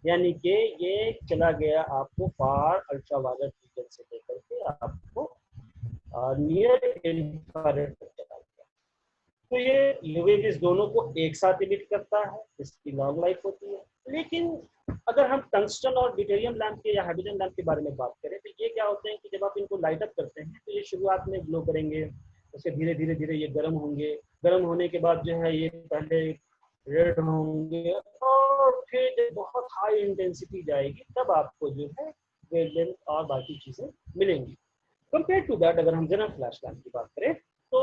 यानी कि ये चला गया आपको फार अल्ट्रावायलेट रीजन से लेकर के आपको नियर इंफ्रारेड तक चला गया। तो ये यूवी रेज दोनों को एक साथ इमिट करता है, इसकी लॉन्ग लाइफ होती है। लेकिन अगर हम टंगस्टन और ड्यूटेरियम लैंप के या हाइड्रोजन लैंप के बारे में बात करें तो ये क्या होते हैं कि जब आप इनको लाइट अप करते हैं तो ये शुरुआत में ग्लो करेंगे, उसके धीरे धीरे धीरे ये गर्म होंगे, गर्म होने के बाद जो है ये पहले रेड होंगे और फिर जब बहुत हाई इंटेंसिटी जाएगी तब आपको जो है वेवलेंथ और बाकी चीजें मिलेंगी। कंपेयर टू दैट अगर हम जेनॉन फ्लैश लैंप की बात करें तो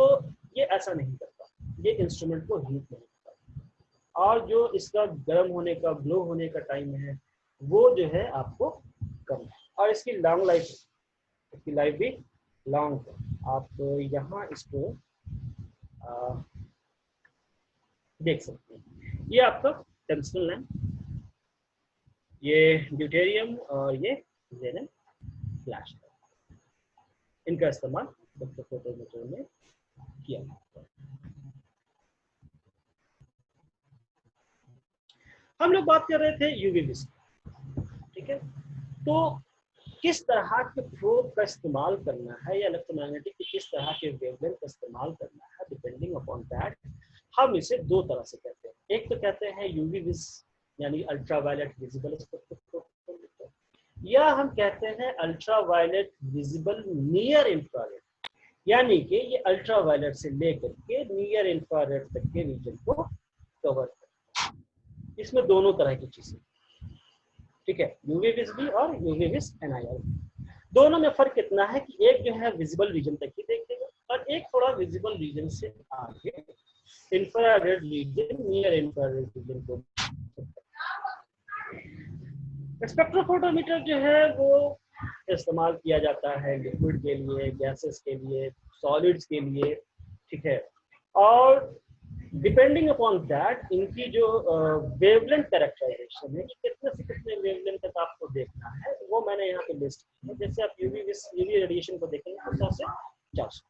ये ऐसा नहीं करता, ये इंस्ट्रूमेंट को हीट नहीं करता, और जो इसका गर्म होने का ग्लो होने का टाइम है वो जो है आपको कम है, और इसकी लॉन्ग लाइफ, इसकी लाइफ भी लॉन्ग है। आप यहाँ इसको देख सकते हैं, ये आपका टंगस्टन लैंप, ये ड्यूटेरियम और ये जेनॉन फ्लैश लैंप, इनका इस्तेमाल स्पेक्ट्रोफोटोमीटर में किया जाता है। हम लोग बात कर रहे थे यूवी विज, ठीक है, तो किस तरह के प्रोब का इस्तेमाल करना है या इलेक्ट्रोमैग्नेटिक की किस तरह के वेवलेंथ का इस्तेमाल करना है, डिपेंडिंग अपॉन दैट हम इसे दो तरह से कहते हैं। एक तो कहते हैं यूवी विज यानी अल्ट्रावायलेट विजिबल स्पेक्ट्रोमीटर, या हम कहते हैं अल्ट्रावायलेट विजिबल नियर इंफ्रारेड, यानी कि ये अल्ट्रावायलेट से लेकर के नियर इंफ्रारेड तक के रीजन को कवर करता है। इसमें दोनों तरह की चीजें, ठीक है, यूवी विज भी और यूवी विज एनआईआर। दोनों में फर्क इतना है कि एक जो है विजिबल रीजन तक ही देखेगा और एक थोड़ा विजिबल रीजन से आगे infrared reason, near infrared reason को। स्पेक्ट्रोफोटोमीटर जो है वो इस्तेमाल किया जाता है लिक्विड के लिए, गैसेस के लिए, सॉलिड्स के लिए, ठीक है, और डिपेंडिंग अपॉन दैट इनकी जो वेवलेंथ कैरेक्टराइजेशन है कि कितने से कितने वेवलेंथ तक आपको देखना है वो मैंने यहाँ पे लिस्ट की है। जैसे आप यूवी रेडिएशन को देखेंगे तो 100 से 400,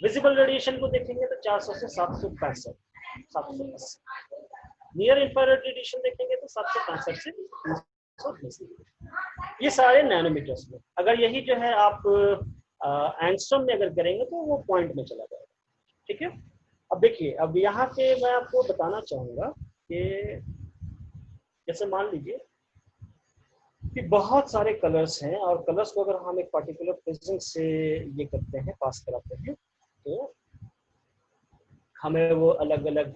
विजिबल रेडिएशन को देखेंगे तो 400 से 765, 780, नियर इंफ्रारेड रेडिएशन देखेंगे तो 765 से 320। ये सारे नैनोमीटर्स में, अगर यही जो है आप एंगस्ट्रॉम में अगर करेंगे तो वो पॉइंट में चला जाएगा, ठीक है। अब देखिए, अब यहाँ पे मैं आपको बताना चाहूंगा कि जैसे मान लीजिए कि बहुत सारे कलर्स हैं और कलर्स को अगर हम एक पर्टिकुलर प्रिज्म से ये करते हैं, पास कराते हैं, तो हमें वो अलग अलग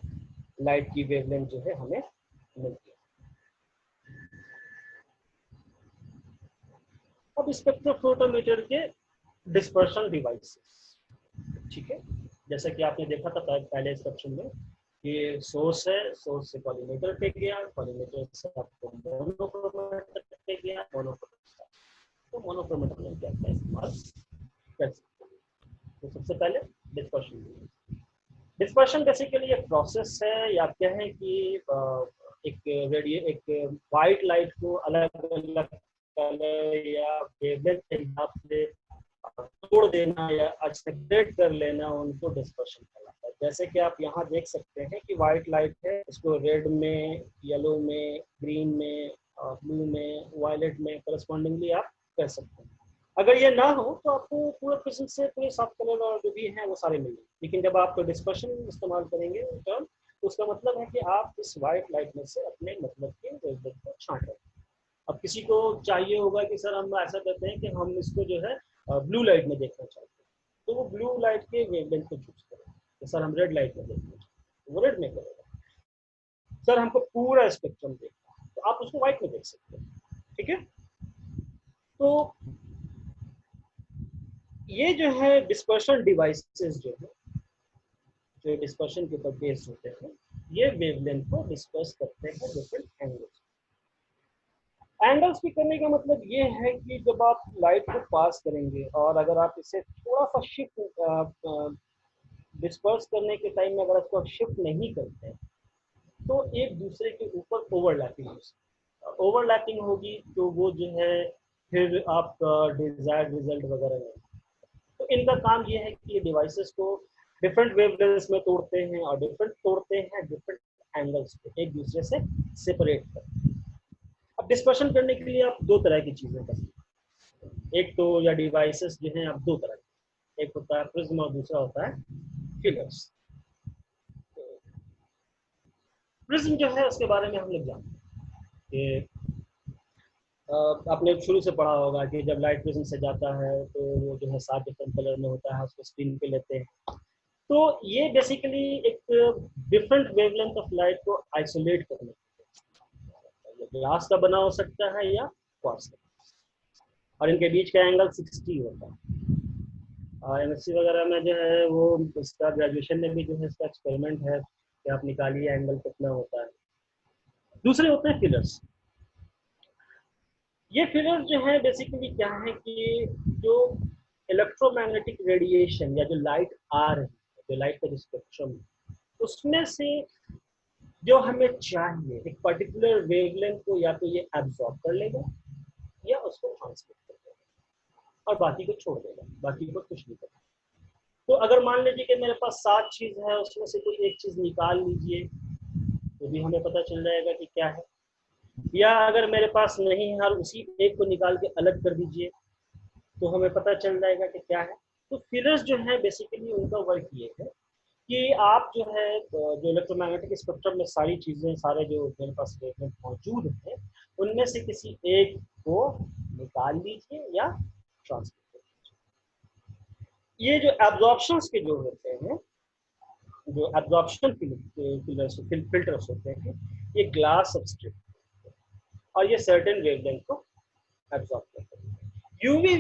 लाइट की वेवलेंथ जो है हमें मिलती है। अब स्पेक्ट्रोफोटोमीटर के डिस्पर्शन डिवाइसेस, ठीक है, जैसा कि आपने देखा था पहले सेक्शन में, ये सोर्स है, सोर्स से कॉलीमेटर टेक गया, कॉलीमेटर से आपको मोनोक्रोमेटर टेक गया, मोनोक्रोमेटर, तो मोनोक्रोमेटर में क्या क्या इस्तेमाल कर सकते हैं। तो सबसे पहले डिस्पर्शन। डिस्पर्शन बेसिकली एक प्रोसेस है, या क्या है कि एक वाइट लाइट को अलग अलग कलर या वेवलेंथ के हिसाब से तोड़ देना या सेपरेट कर लेना, उनको डिस्पर्शन कहलाता है। जैसे कि आप यहाँ देख सकते हैं कि व्हाइट लाइट है, इसको रेड में, येलो में, ग्रीन में, ब्लू में, वायलेट में करस्पॉन्डिंगली आप कर सकते हैं। अगर ये ना हो तो आपको पूरे प्रिज्म से पूरे 7 कलर और जो भी हैं वो सारे मिलेंगे, लेकिन जब आप डिस्पर्शन इस्तेमाल करेंगे टर्म, तो उसका मतलब है कि आप इस व्हाइट लाइट में से अपने मतलब के वेवलेंथ को छांट रहे हैं। अब किसी को चाहिए होगा कि सर हम ऐसा करते हैं कि हम इसको जो है ब्लू लाइट में देखना चाहते हैं, तो तो वो ब्लू लाइट के वेवलेंथ को चूज करेगा। तो सर हम रेड लाइट में देखते हैं, वो रेड में करेगा। सर हमको पूरा स्पेक्ट्रम देखना है, तो आप उसको व्हाइट में देख सकते हैं। ठीक है, तो ये जो है डिस्पर्शन डिवाइसेस जो है, जो डिस्पर्शन के ऊपर बेस्ड होते हैं, ये वेवलेंथ को डिस्पर्स करते हैं डिफरेंट एंगल्स। एंगल्स भी करने का मतलब ये है कि जब आप लाइट को पास करेंगे और अगर आप इसे थोड़ा सा शिफ्ट डिस्पर्स करने के टाइम में अगर इसको आप शिफ्ट नहीं करते हैं तो एक दूसरे के ऊपर ओवरलैपिंग होगी। ओवरलैपिंग होगी तो वो जो है फिर आपका डिजायर्ड रिजल्ट वगैरह नहीं। तो इनका काम ये है कि ये डिवाइसेस को डिफरेंट वेवलेंथ्स में तोड़ते हैं और डिफरेंट एंगल्स पे एक दूसरे से सेपरेट करते हैं। अब डिस्पर्शन करने के लिए आप दो तरह की चीजें कर सकते हैं। एक तो या डिवाइसेस जो हैं आप दो तरह के, एक होता है प्रिज्म और दूसरा होता है फिलर्स। प्रिज्म जो है उसके बारे में हम लोग जानते हैं कि आपने शुरू से पढ़ा होगा कि जब लाइट प्रिज्म से जाता है तो वो जो है 7 डिफरेंट कलर में होता है, उसको स्क्रीन पे लेते हैं। तो ये बेसिकली एक डिफरेंट वेवलेंथ ऑफ लाइट को आइसोलेट करने के लिए ग्लास का बना हो सकता है या क्वार्ट्ज का, और इनके बीच का एंगल 60 होता है। एमएससी वगैरह में जो है वो इसका ग्रेजुएशन में भी जो है इसका एक्सपेरिमेंट है कि आप निकालिए एंगल कितना होता है। दूसरे होते हैं फिलर्स। ये फिलर्स जो है बेसिकली क्या है कि जो इलेक्ट्रोमैग्नेटिक रेडिएशन या जो लाइट आ रही है, जो लाइट का जो स्पेक्ट्रम है, उसमें से जो हमें चाहिए एक पर्टिकुलर वेवलेंथ को या तो ये एब्जॉर्ब कर लेगा या उसको ट्रांसमिट कर देगा और बाकी को छोड़ देगा, बाकी को कुछ नहीं करेगा। तो अगर मान लीजिए कि मेरे पास 7 चीज है, उसमें से कोई एक चीज निकाल लीजिए तो भी हमें पता चल जाएगा कि क्या है, या अगर मेरे पास नहीं है और उसी एक को निकाल के अलग कर दीजिए तो हमें पता चल जाएगा कि क्या है। तो फिलर्स जो है बेसिकली उनका वर्क ये है कि आप जो है जो इलेक्ट्रोमैग्नेटिक स्पेक्ट्रम में सारी चीजें, सारे जो मेरे पास वेवलेंथ मौजूद हैं, उनमें से किसी एक को निकाल लीजिए या ट्रांसमिट कर लीजिए। ये जो एब्जॉर्प्शंस के जो होते हैं, जो एब्जॉर्प्शन फिल्टर्स होते हैं, ये ग्लास सबस्ट्रेट और ये सर्टेन वेवलेंथ को एब्जॉर्ब करते हैं। यूवी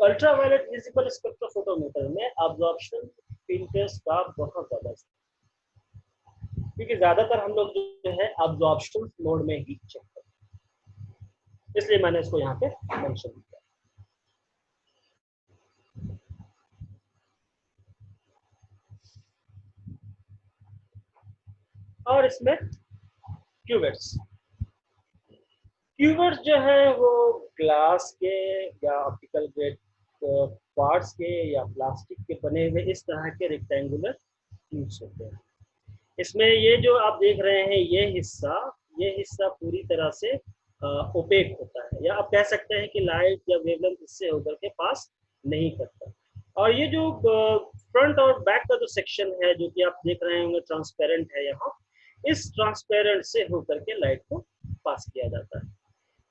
अल्ट्रावायलेट विजिबल स्पेक्ट्रोफोटोमीटर में एब्जॉर्प्शन फिल्टर्स का बहुत ज्यादा इस्तेमाल, क्योंकि ज्यादातर हम लोग जो है एब्जॉर्प्शन मोड में ही चेक करते हैं, इसलिए मैंने इसको यहाँ पे मेंशन किया। और इसमें क्यूवेट्स जो है वो ग्लास के या ऑप्टिकल ग्रेड क्वार्ट्ज के या प्लास्टिक के बने हुए इस तरह के रेक्टेंगुलर ट्यूब्स होते हैं। इसमें ये जो आप देख रहे हैं ये हिस्सा पूरी तरह से ओपेक होता है, या आप कह सकते हैं कि लाइट या वेवलेंथ इससे होकर के पास नहीं करता। और ये जो फ्रंट और बैक का जो सेक्शन है जो कि आप देख रहे होंगे ट्रांसपेरेंट है, यहाँ इस ट्रांसपेरेंट से होकर के लाइट को पास किया जाता है।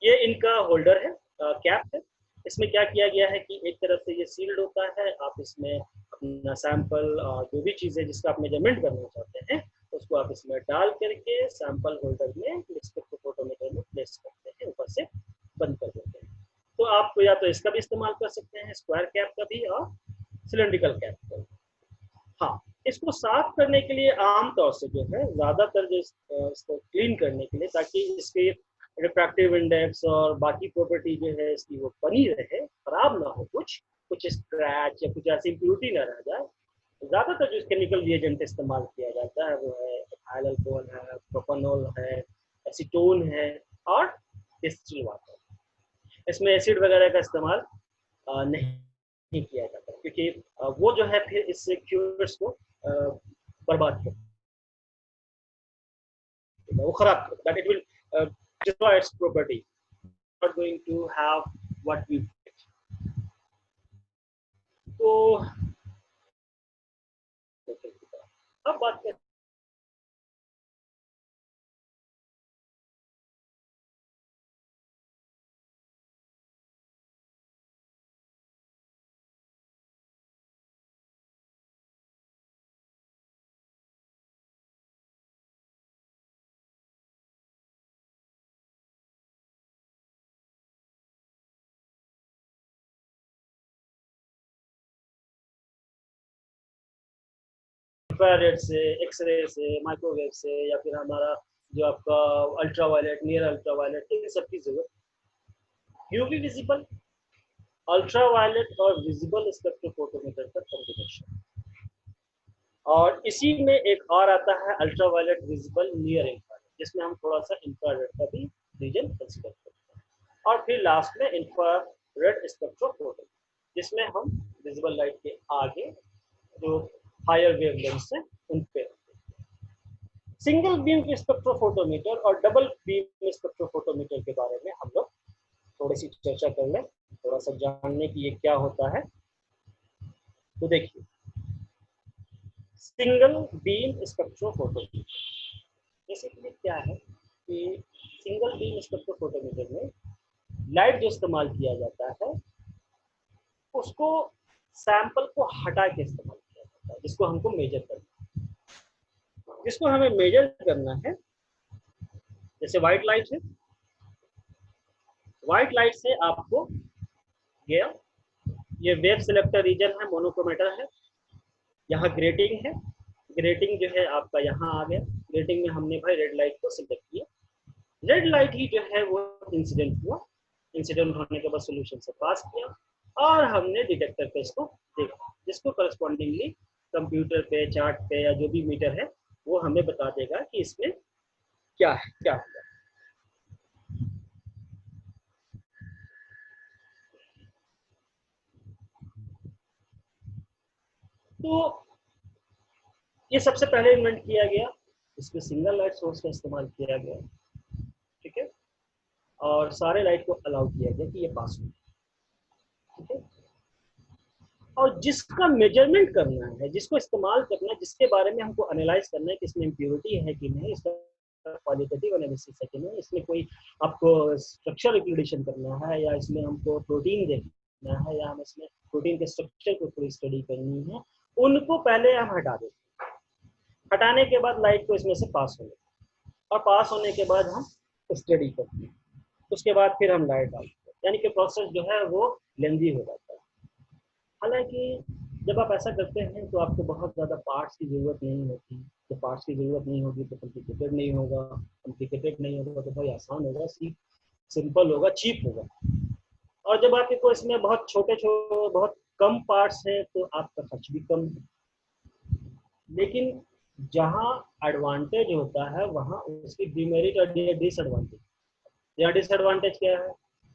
ये इनका होल्डर है, कैप है। इसमें क्या किया गया है कि एक तरफ से ये सील्ड होता है, आप इसमें अपना सैंपल और जो भी चीज़ें जिसका आप मेजरमेंट करना चाहते हैं उसको आप इसमें डाल करके सैंपल होल्डर में स्पेक्ट्रोफोटोमीटर में प्लेस करते हैं, ऊपर से बंद कर देते हैं। तो आप या तो इसका भी इस्तेमाल कर सकते हैं, स्क्वायर कैप का भी और सिलेंड्रिकल कैप का। हाँ, इसको साफ करने के लिए आमतौर से जो है ज्यादातर जो इसको क्लीन करने के लिए, ताकि इसके रिफ्रैक्टिव इंडेक्स और बाकी प्रॉपर्टी जो है इसकी वो बनी रहे, खराब ना हो, कुछ स्क्रैच या कुछ ऐसी इम्प्योरिटी ना रह जाए, ज्यादातर जो केमिकल रिएजेंट इस्तेमाल किया जाता है वो है एथाइल अल्कोहल है, प्रोपेनॉल है, एसीटोन है और डिस्टिल वाटर। इसमें एसिड वगैरह का इस्तेमाल नहीं किया जाता, क्योंकि वो जो है फिर इससे क्यूर्स को बर्बाद कर, वो खराब, that it will destroy its property, not going to have what we want. तो अब बात करते इंफ्रारेड से, एक्सरे से, माइक्रोवेव से, या फिर हमारा जो आपका अल्ट्रावायलेट, नियर अल्ट्रावायलेट, इन सब की जरूरत। यूवी विजिबल, अल्ट्रावायलेट और विजिबल स्पेक्ट्रोफोटोमीटर का कॉम्बिनेशन। और इसी में एक और आता है अल्ट्रावायलेट विजिबल नियर इंफ्रारेड, जिसमें हम थोड़ा सा इंफ्रारेड का भी रीजन कंसीडर करते हैं। और फिर लास्ट में इंफ्रारेड स्पेक्ट्रोफोटोमीटर, जिसमें हम विजिबल लाइट के आगे जो हायर वेवलेंथ्स हैं उन पे। सिंगल बीम स्पेक्ट्रोफोटोमीटर और डबल बीम स्पेक्ट्रोफोटोमीटर के बारे में हम लोग थोड़ी सी चर्चा कर लें, थोड़ा सा जानने की ये क्या होता है। तो देखिए, सिंगल बीम स्पेक्ट्रोफोटोमीटर बेसिकली क्या है कि सिंगल बीम स्पेक्ट्रोफोटोमीटर में लाइट जो इस्तेमाल किया जाता है उसको सैंपल को हटा के इस्तेमाल किया जाता है, जिसको हमको मेजर करना है। जिसको हमें मेजर करना है, जैसे व्हाइट लाइट है, व्हाइट लाइट से आपको गया, ये वेव सिलेक्टर रीजन है, मोनोक्रोमेटर है, यहाँ ग्रेटिंग है, ग्रेटिंग जो है आपका यहाँ आ गया, ग्रेटिंग में हमने भाई रेड लाइट को सिलेक्ट किया, रेड लाइट ही जो है वो इंसिडेंट हुआ, इंसिडेंट होने के बाद सोल्यूशन से पास किया और हमने डिटेक्टर पे इसको देखा, जिसको करस्पॉन्डिंगली कंप्यूटर पे, चार्ट पे या जो भी मीटर है वो हमें बता देगा कि इसमें क्या है, क्या होगा। तो ये सबसे पहले इन्वेंट किया गया, इसमें सिंगल लाइट सोर्स का इस्तेमाल किया गया, ठीक है, और सारे लाइट को अलाउ किया गया कि ये पास हो, ठीक है। और जिसका मेजरमेंट करना है, जिसको इस्तेमाल करना है, जिसके बारे में हमको एनालाइज करना है कि इसमें इम्प्योरिटी है कि नहीं, इसका क्वालिटेटिव एनालिसिस है कि नहीं, इसमें कोई आपको स्ट्रक्चर इक्विडेशन करना है, या इसमें हमको प्रोटीन देखना है, या हम इसमें प्रोटीन के स्ट्रक्चर को थोड़ी स्टडी करनी है, उनको पहले हम हटा देते हैं। हटाने के बाद लाइट को इसमें से पास होने, और पास होने के बाद हम स्टडी करते हैं, उसके बाद फिर हम लाइट डालते हैं, यानी कि प्रोसेस जो है वो लेंदी हो जाता है। हालांकि जब आप ऐसा करते हैं तो आपको बहुत ज़्यादा पार्ट्स की ज़रूरत नहीं होती, तो पार्ट्स की ज़रूरत नहीं होगी तो कॉम्प्लिकेटेड नहीं होगा, कॉम्प्लिकेटेड नहीं होगा तो भाई आसान होगा, सिंपल होगा, चीप होगा। और जब आपको इसमें बहुत बहुत कम पार्ट्स हैं तो आपका खर्च भी कम है। लेकिन जहाँ एडवांटेज होता है वहाँ उसकी डिमेरिट और डिसएडवांटेज। या डिसएडवांटेज क्या है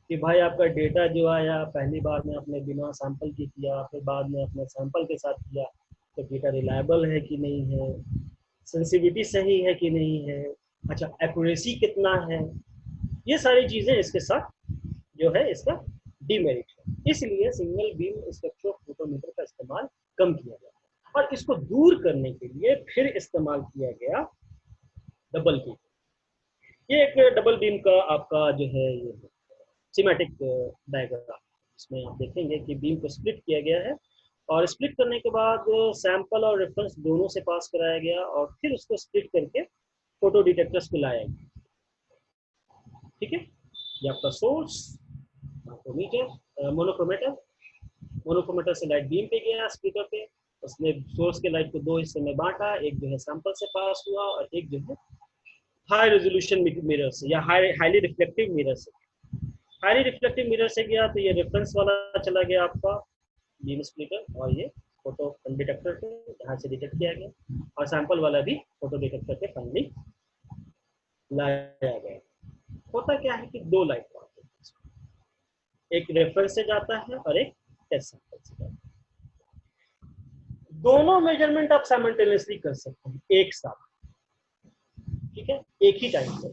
कि भाई आपका डेटा जो आया पहली बार में आपने बिना सैंपल के किया, फिर बाद में अपने सैंपल के साथ किया, तो डेटा रिलायबल है कि नहीं है, सेंसिटिविटी सही है कि नहीं है, अच्छा एक्यूरेसी कितना है, ये सारी चीज़ें इसके साथ जो है इसका डिमेरिट है। इसलिए सिंगल बीम स्पेक्ट्रोफोटोमीटर का इस्तेमाल कम किया गया और इसको दूर करने के लिए फिर इस्तेमाल किया गया डबल बीम। ये एक डबल बीम का आपका जो है ये सिमेटिक डायग्राम, इसमें आप देखेंगे कि बीम को स्प्लिट किया गया है और स्प्लिट करने के बाद सैंपल और रेफरेंस दोनों से पास कराया गया और फिर उसको स्प्लिट करके फोटो डिटेक्टर्स को लाया गया, ठीक है। ये आपका सोर्स मोनोक्रोमेटर, मोनोक्रोमेटर से लाइट बीम पे गया स्प्लिटर पे, उसने सोर्स के लाइट को दो हिस्से में बांटा, एक जो है सैंपल से पास हुआ और एक जो है हाई रेजोल्यूशन मिरर से या हाईली रिफ्लेक्टिव मिरर से। हाईली रिफ्लेक्टिव मिरर से गया तो ये रेफरेंस वाला चला गया आपका बीम स्प्लिटर, और ये फोटो डिटेक्टर पे जहाँ से डिटेक्ट किया गया, और सैंपल वाला भी फोटो डिटेक्टर पे फाइनली लाया गया। होता क्या है कि दो लाइट आते हैं, एक रेफरेंस से जाता है और एक टेस्ट सैंपल से जाता है। दोनों मेजरमेंट आप साइमल्टेनियसली कर सकते हैं एक साथ, ठीक है, एक ही टाइम पे।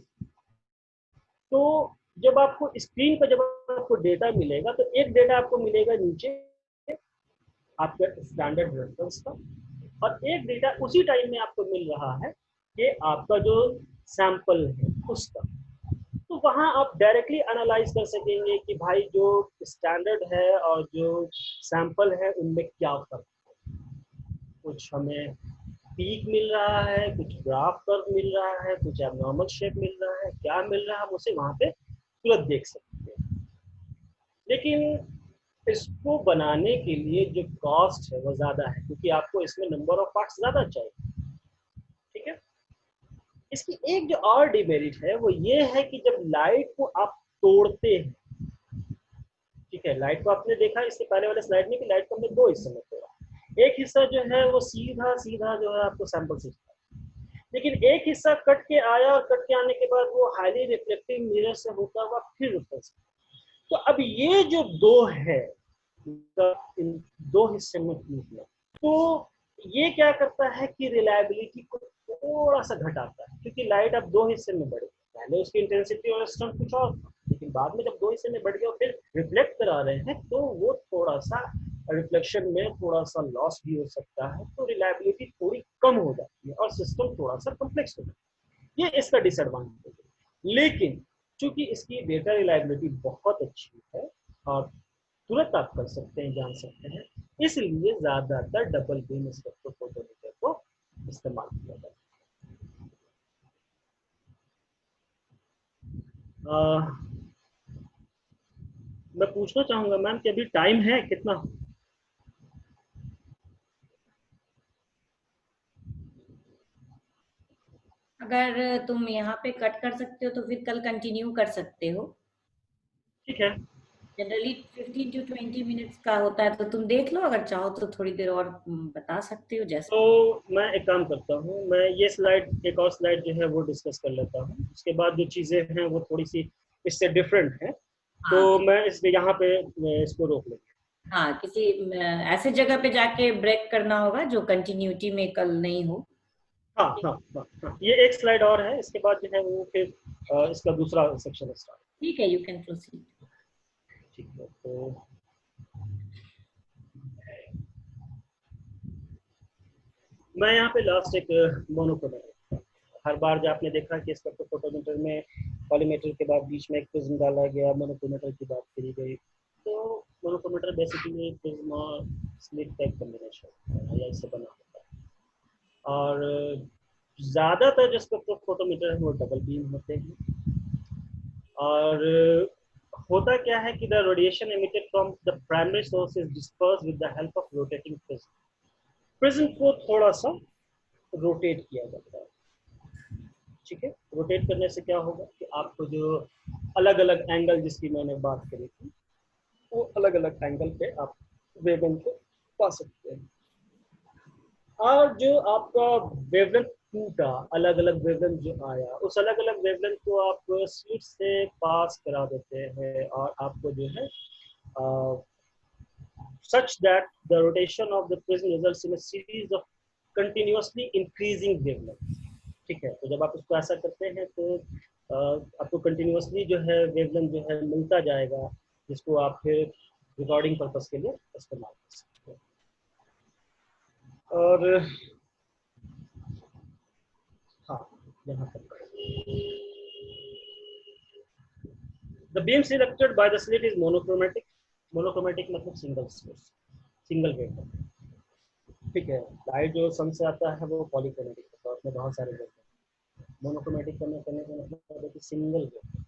तो जब आपको स्क्रीन पर जब आपको डेटा मिलेगा तो एक डेटा आपको मिलेगा नीचे आपका स्टैंडर्ड रेफरेंस का, और एक डेटा उसी टाइम में आपको मिल रहा है कि आपका जो सैंपल है उसका। तो वहाँ आप डायरेक्टली एनालाइज कर सकेंगे कि भाई जो स्टैंडर्ड है और जो सैंपल है उनमें क्या फर्क है। कुछ हमें पीक मिल रहा है, कुछ ग्राफ कर्व मिल रहा है, कुछ एबनॉर्मल शेप मिल रहा है, क्या मिल रहा है हम उसे वहाँ पे तुरंत देख सकते हैं। लेकिन इसको बनाने के लिए जो कॉस्ट है वो ज्यादा है, क्योंकि आपको इसमें नंबर ऑफ पार्ट्स ज्यादा चाहिए। ठीक है। इसकी एक जो और डिमेरिट है वो ये है कि जब लाइट को आप तोड़ते हैं, ठीक है, लाइट को आपने देखा इसके पहले वाले स्लाइड में कि लाइट को हमने दो हिस्सों में तोड़ा। एक हिस्सा जो है वो सीधा सीधा जो है आपको सैंपल से, लेकिन एक हिस्सा कट के आया और कट के आने के बाद वो हाईली रिफ्लेक्टिव मिरर से होता हुआ फिर रिफ्लेक्ट। तो अब ये जो दो है, इन दो हिस्से में निकला, तो ये क्या करता है कि रिलायबिलिटी को थोड़ा सा घटाता है, क्योंकि लाइट अब दो हिस्से में बढ़ गई। पहले उसकी इंटेंसिटी और स्ट्रेंथ कुछ और था, लेकिन बाद में जब दो हिस्से में बढ़ गया फिर रिफ्लेक्ट करा रहे हैं, तो वो थोड़ा सा रिफ्लेक्शन में थोड़ा सा लॉस भी हो सकता है, तो रिलायबिलिटी थोड़ी कम हो जाती है और सिस्टम थोड़ा सा कॉम्प्लेक्स हो जाता है। ये इसका डिसएडवांटेज है। लेकिन चूंकि इसकी डेटा रिलायबिलिटी बहुत अच्छी है और तुरंत आप कर सकते हैं, जान सकते हैं, इसलिए ज्यादातर डबल बीम स्पेक्ट्रोफोटोमीटर को इस्तेमाल किया जाता है। मैं पूछना चाहूंगा मैम कि अभी टाइम है कितना? अगर तुम यहाँ पे कट कर सकते हो तो फिर कल कंटिन्यू कर सकते हो। ठीक है। जनरली 15 to 20 मिनट्स का होता है, तो तुम देख लो, अगर चाहो तो थोड़ी देर और बता सकते हो जैसे। तो मैं एक काम करता हूँ, मैं ये स्लाइड, एक और स्लाइड जो है वो डिस्कस कर लेता हूँ, उसके बाद जो चीजें हैं वो थोड़ी सी इससे डिफरेंट है, तो हाँ, मैं यहाँ पे इसको रोक लूंगा। हाँ, किसी ऐसे जगह पे जाके ब्रेक करना होगा जो कंटिन्यूटी में कल नहीं हो। हाँ हाँ हाँ हाँ, ये एक स्लाइड और है, इसके बाद जो है वो फिर इसका दूसरा सेक्शन स्टार्ट। ठीक है, यू कैन प्रोसीड। ठीक है। तो मैं यहाँ पे लास्ट एक मोनोक्रोमेटर, हर बार जो आपने देखा कि स्पेक्ट्रोफोटोमीटर में कॉलीमेटर के बाद बीच में एक प्रिज्म डाला गया, मोनोक्रोमेटर की बात करी गई, तो मोनोक्रोमेटर बेसिकली प्रिज्म और स्लिट टाइप कॉम्बिनेशन या इससे बना होता है, और ज्यादातर जो स्पेक्ट्रोफोटोमीटर है वो डबल बीम होते हैं। और होता क्या है कि the radiation emitted from the primary source is disperse with the help of rotating prism. Prism को थोड़ा सा रोटेट किया जाता है। ठीक है। रोटेट करने से क्या होगा कि आपको जो अलग अलग एंगल जिसकी मैंने बात करी थी, वो अलग अलग एंगल पे आप वेवलेंथ को पा सकते हैं। और जो आपका वेवलेंथ टूटा, अलग अलग वेवलेंथ जो आया, उस अलग अलग वेवलेंथ को आप स्लिट से पास करा देते हैं, और आपको जो है such that the rotation of the prism results in a series of continuously increasing wavelengths। ठीक है। तो जब आप उसको ऐसा करते हैं तो आपको कंटिन्यूसली जो है वेवलेंथ जो है मिलता जाएगा, जिसको आप फिर रिकॉर्डिंग पर्पस के लिए इस्तेमाल कर सकते हैं। और हाँ, यहाँ तक the beam selected by the slit is monochromatic। Monochromatic मतलब सिंगल सोर्स, सिंगल वेवलेंथ। ठीक है। लाइट जो सन से आता है वो पॉलीक्रोमेटिक होता है, उसमें बहुत सारे वेवलेंथ। मोनोक्रोमेटिक करने का मतलब है कि सिंगल वेवलेंथ।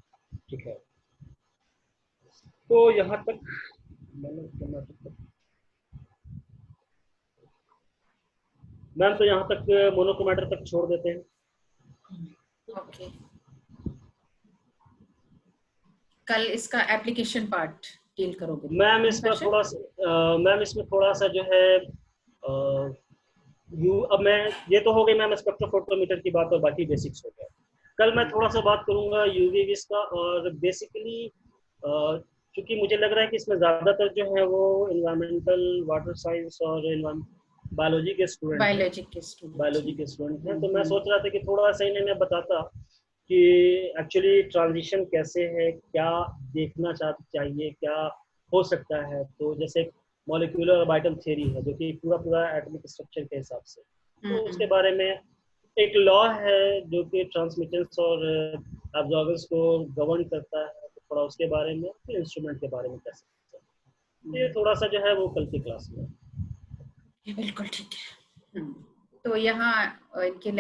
ठीक है। तो यहाँ तक मैम, तो यहाँ तक मोनोक्रोमेटर तक छोड़ देते हैं। ओके, कल इसका एप्लीकेशन पार्ट डील करोगे? मैम इसमें थोड़ा सा जो है अब मैं, ये तो हो गई मैम स्पेक्ट्रोफोटोमीटर की बात और बाकी बेसिक्स हो गया। कल मैं थोड़ा सा बात करूंगा यूवी विज का, और बेसिकली क्योंकि मुझे लग रहा है कि इसमें ज्यादातर जो है वो एनवायरमेंटल, वाटर साइंस और बायोलॉजी के स्टूडेंट हैं, तो मैं सोच रहा था कि थोड़ा सा इन्हें मैं बताता कि एक्चुअली ट्रांजिशन कैसे है, क्या देखना चाहिए, क्या हो सकता है। तो जैसे मॉलिक्यूलर ऑर्बिटल थ्योरी है जो कि पूरा एटॉमिक स्ट्रक्चर के हिसाब से, तो उसके बारे में एक लॉ है जो कि ट्रांसमिटेंस और एब्जॉर्बेंस को गवर्न करता है, तो थोड़ा उसके बारे में, इंस्ट्रूमेंट के बारे में कैसे, ये थोड़ा सा जो है वो कल की क्लास में। बिल्कुल ठीक है। तो यहाँ इनके